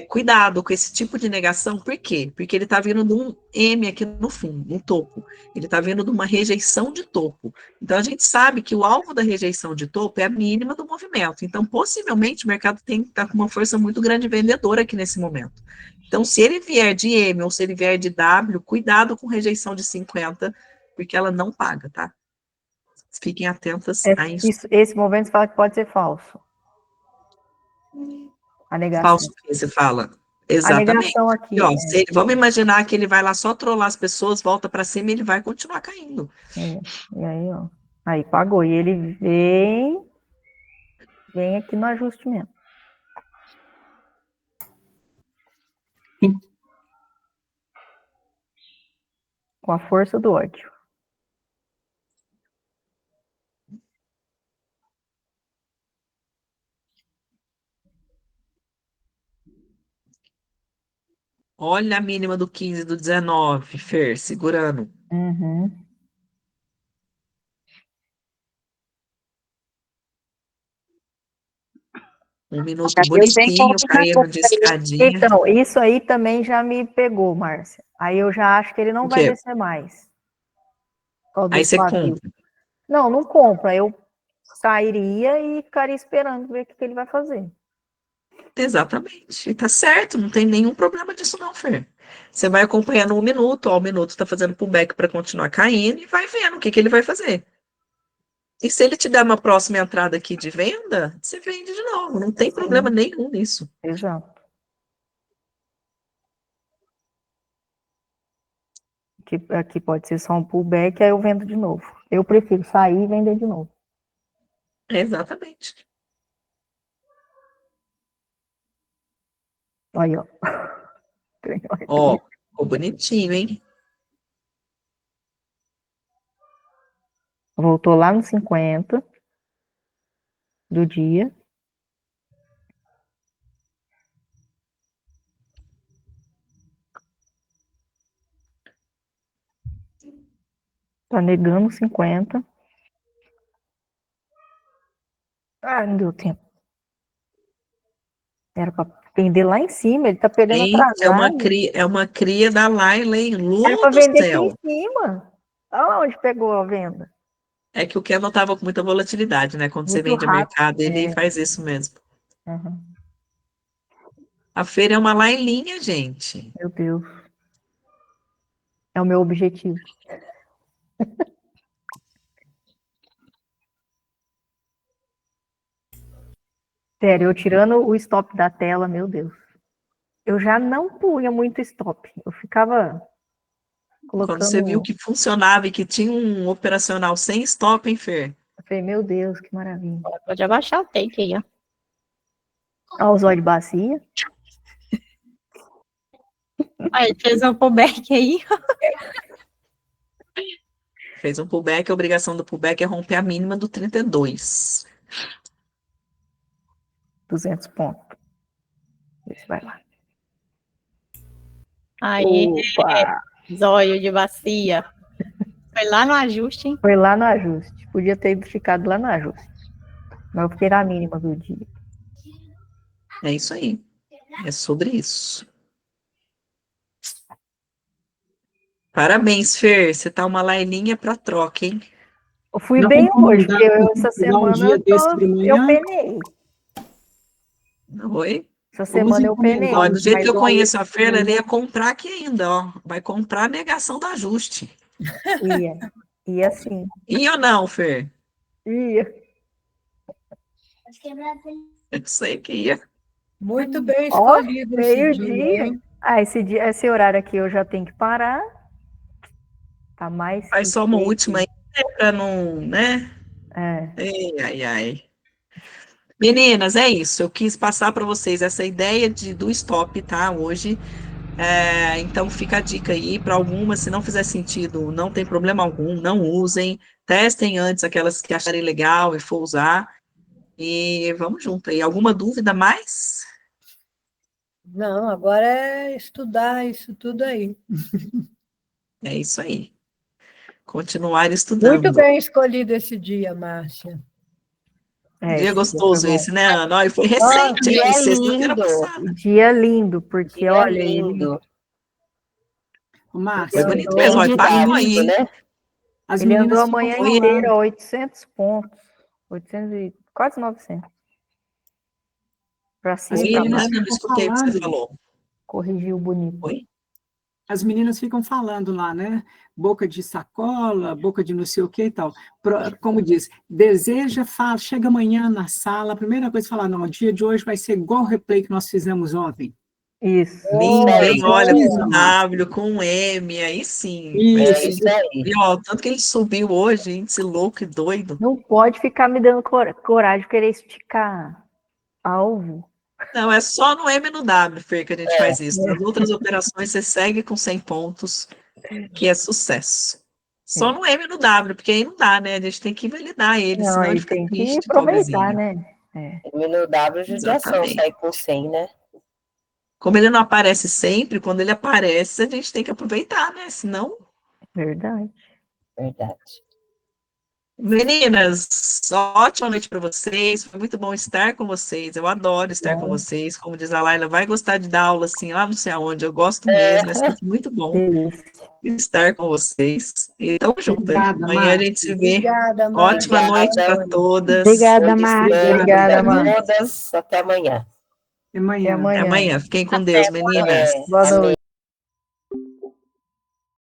S3: Cuidado com esse tipo de negação, por quê? Porque ele está vindo de um M aqui no fundo, no topo. Ele está vindo de uma rejeição de topo. Então, a gente sabe que o alvo da rejeição de topo é a mínima do movimento. Então, possivelmente, o mercado tem que estar com uma força muito grande vendedora aqui nesse momento. Então, se ele vier de M ou se ele vier de W, cuidado com rejeição de 50, porque ela não paga, tá? Fiquem atentas a isso.
S7: Esse movimento você fala que pode ser falso. A negação.
S3: Falso que você fala.
S7: A
S3: Exatamente.
S7: negação aqui.
S3: E, ó, vamos imaginar que ele vai lá só trollar as pessoas, volta para cima e ele vai continuar caindo.
S7: E aí, ó. Aí pagou. E ele vem aqui no ajuste mesmo. Com a força do ódio.
S3: Olha a mínima do 15 e do 19, Fer, segurando. Um minuto bonitinho, caindo de escadinha.
S7: Então, isso aí também já me pegou, Márcia. Aí eu já acho que ele não
S3: O
S7: vai
S3: quê?
S7: descer mais. Por causa
S3: Aí
S7: desse
S3: você
S7: pavio.
S3: compra.
S7: Não compra. Eu sairia e ficaria esperando ver o que ele vai fazer.
S3: Exatamente. E tá certo, não tem nenhum problema disso não, Fer. Você vai acompanhando um minuto, ó, o minuto tá fazendo pullback para continuar caindo e vai vendo o que ele vai fazer. E se ele te der uma próxima entrada aqui de venda, você vende de novo, não tem problema nenhum nisso.
S7: Exato. Aqui pode ser só um pullback, aí eu vendo de novo. Eu prefiro sair e vender de novo.
S3: Exatamente.
S7: Aí, ó.
S3: Ó, ficou bonitinho, hein?
S7: Voltou lá no 50 do dia. Tá negando 50. Não deu tempo. Era para vender lá em cima, ele tá pegando
S3: Gente,
S7: atrasado.
S3: é uma cria da Laila, hein? Lu
S7: Era para
S3: do
S7: vender aqui
S3: céu.
S7: em cima. Olha onde pegou a venda.
S3: É que o Kevin tava com muita volatilidade, né? Quando você
S7: Muito
S3: vende a
S7: rápido.
S3: mercado, ele faz isso mesmo.
S7: Uhum.
S3: A feira é uma lailinha, gente.
S7: Meu Deus. É o meu objetivo. Sério, eu tirando o stop da tela, meu Deus. Eu já não punha muito stop. Eu ficava
S3: Quando você viu
S7: colocando.
S3: que funcionava e que tinha um operacional sem stop, hein, Fer?
S7: Eu falei, meu Deus, que maravilha.
S10: Pode abaixar o take aí, ó.
S7: Olha os olhos de bacia.
S10: Aí, fez um pullback aí.
S3: Fez um pullback, a obrigação do pullback é romper a mínima do 32.
S7: 200 pontos. Vê se vai lá.
S10: Aí,
S7: Opa!
S10: zóio de bacia. Foi lá no ajuste, hein?
S7: Foi lá no ajuste. Podia ter ficado lá no ajuste. Mas eu fiquei na mínima do dia.
S3: É isso aí. É sobre isso. Parabéns, Fer. Você tá uma laininha pra troca, hein?
S7: Eu fui
S4: Não
S7: bem
S4: tem como
S7: hoje,
S4: dar-
S7: porque essa
S4: pegar um
S7: semana
S4: dia desse de
S7: eu
S4: manhã.
S7: penei.
S3: Oi?
S7: Essa
S4: Vamos
S7: semana eu penei.
S4: encomendar
S3: Olha, do jeito
S7: Mas
S3: que eu
S4: igual
S3: conheço a
S4: esse de
S3: Fer, ela
S4: manhã.
S3: ia comprar aqui ainda, ó. Vai comprar a negação do ajuste.
S7: ia. Ia sim.
S3: Ia ou não, Fer?
S7: Ia.
S3: Eu sei que ia.
S5: Muito bem
S7: Ó,
S5: escolhido esse dia,
S7: meio-dia.
S5: hein?
S7: Ah, esse horário aqui eu já tenho que parar. Tá mais
S3: Faz
S7: que
S3: só uma
S7: feito.
S3: última aí, né, pra não, né?
S7: É.
S3: Ai, ai. Meninas, é isso. Eu quis passar para vocês essa ideia do stop, tá? Hoje. Então fica a dica aí para algumas, se não fizer sentido, não tem problema algum, não usem. Testem antes aquelas que acharem legal e for usar. E vamos junto aí. Alguma dúvida mais?
S5: Não, agora é estudar isso tudo aí.
S3: É isso aí. Continuar
S5: Muito
S3: estudando.
S5: bem escolhido esse dia, Márcia.
S3: Dia
S7: Esse dia foi
S3: gostoso
S7: bom.
S3: esse, né, Ana? Olha, foi
S15: Nossa,
S3: recente,
S15: dia
S3: hein? Sexta-feira
S15: lindo.
S3: passada.
S7: Dia lindo, porque
S15: Dia
S7: olha, ele
S15: lindo.
S3: Foi
S4: Márcia,
S3: bonito
S15: Bem
S3: mesmo. Olha, parou
S15: didático,
S3: aí.
S15: né?
S4: as
S7: ele andou
S4: meninas
S7: a
S4: ficam
S7: manhã
S3: Foi
S7: inteira,
S4: falando.
S7: 800 pontos. 800 e quase 900. Pra
S4: As
S7: cima e pra
S4: meninas
S3: Ana,
S7: baixo.
S3: não
S4: ficam
S3: escutei o que você
S4: falando.
S3: falou.
S7: Corrigiu bonito.
S3: Oi?
S4: As meninas ficam falando lá, né? Boca de sacola, boca de não sei o que e tal. Como diz, deseja, fala, chega amanhã na sala, a primeira coisa é falar, não, o dia de hoje vai ser igual o replay que nós fizemos ontem.
S7: Isso.
S3: Lindo, hein? Olha,
S4: Precisa,
S3: com
S4: Márcia.
S3: W, com M, aí sim. Vai
S4: Isso.
S15: É
S3: ser.
S15: isso aí.
S3: E ó, tanto que ele subiu hoje, hein? Esse louco e doido.
S7: Não pode ficar me dando coragem de querer esticar alvo.
S3: Não, é só no M e no W, Fer, que a gente faz isso.
S7: É.
S3: Nas outras operações, você segue com 100 pontos, que é sucesso. Só no M e no W, porque aí não dá, né? A gente tem que validar ele,
S7: Não,
S3: senão ele
S7: aí
S3: fica
S7: tem que
S3: triste,
S7: aproveitar,
S3: pobrezinho.
S7: né? É,
S15: No W, judiação,
S3: Exatamente.
S15: sai com 100, né?
S3: Como ele não aparece sempre, quando ele aparece, a gente tem que aproveitar, né? Senão.
S7: verdade.
S15: Verdade.
S3: Meninas, ótima noite para vocês. Foi muito bom estar com vocês. Eu adoro estar com vocês. Como diz a Laila, vai gostar de dar aula assim, lá não sei aonde. Eu gosto mesmo, é sempre muito bom estar com vocês. E tamo junto.
S4: Obrigada,
S3: Amanhã a gente se vê.
S5: Obrigada, Márcia.
S3: Ótima noite para todas.
S11: Obrigada,
S15: Bom
S11: Márcia.
S15: descanso
S7: Obrigada,
S15: para
S7: Márcia.
S15: todas. Até amanhã.
S4: Até
S7: Até
S4: amanhã.
S3: Até
S7: amanhã.
S3: amanhã. Fiquem com Deus, meninas.
S7: Boa noite.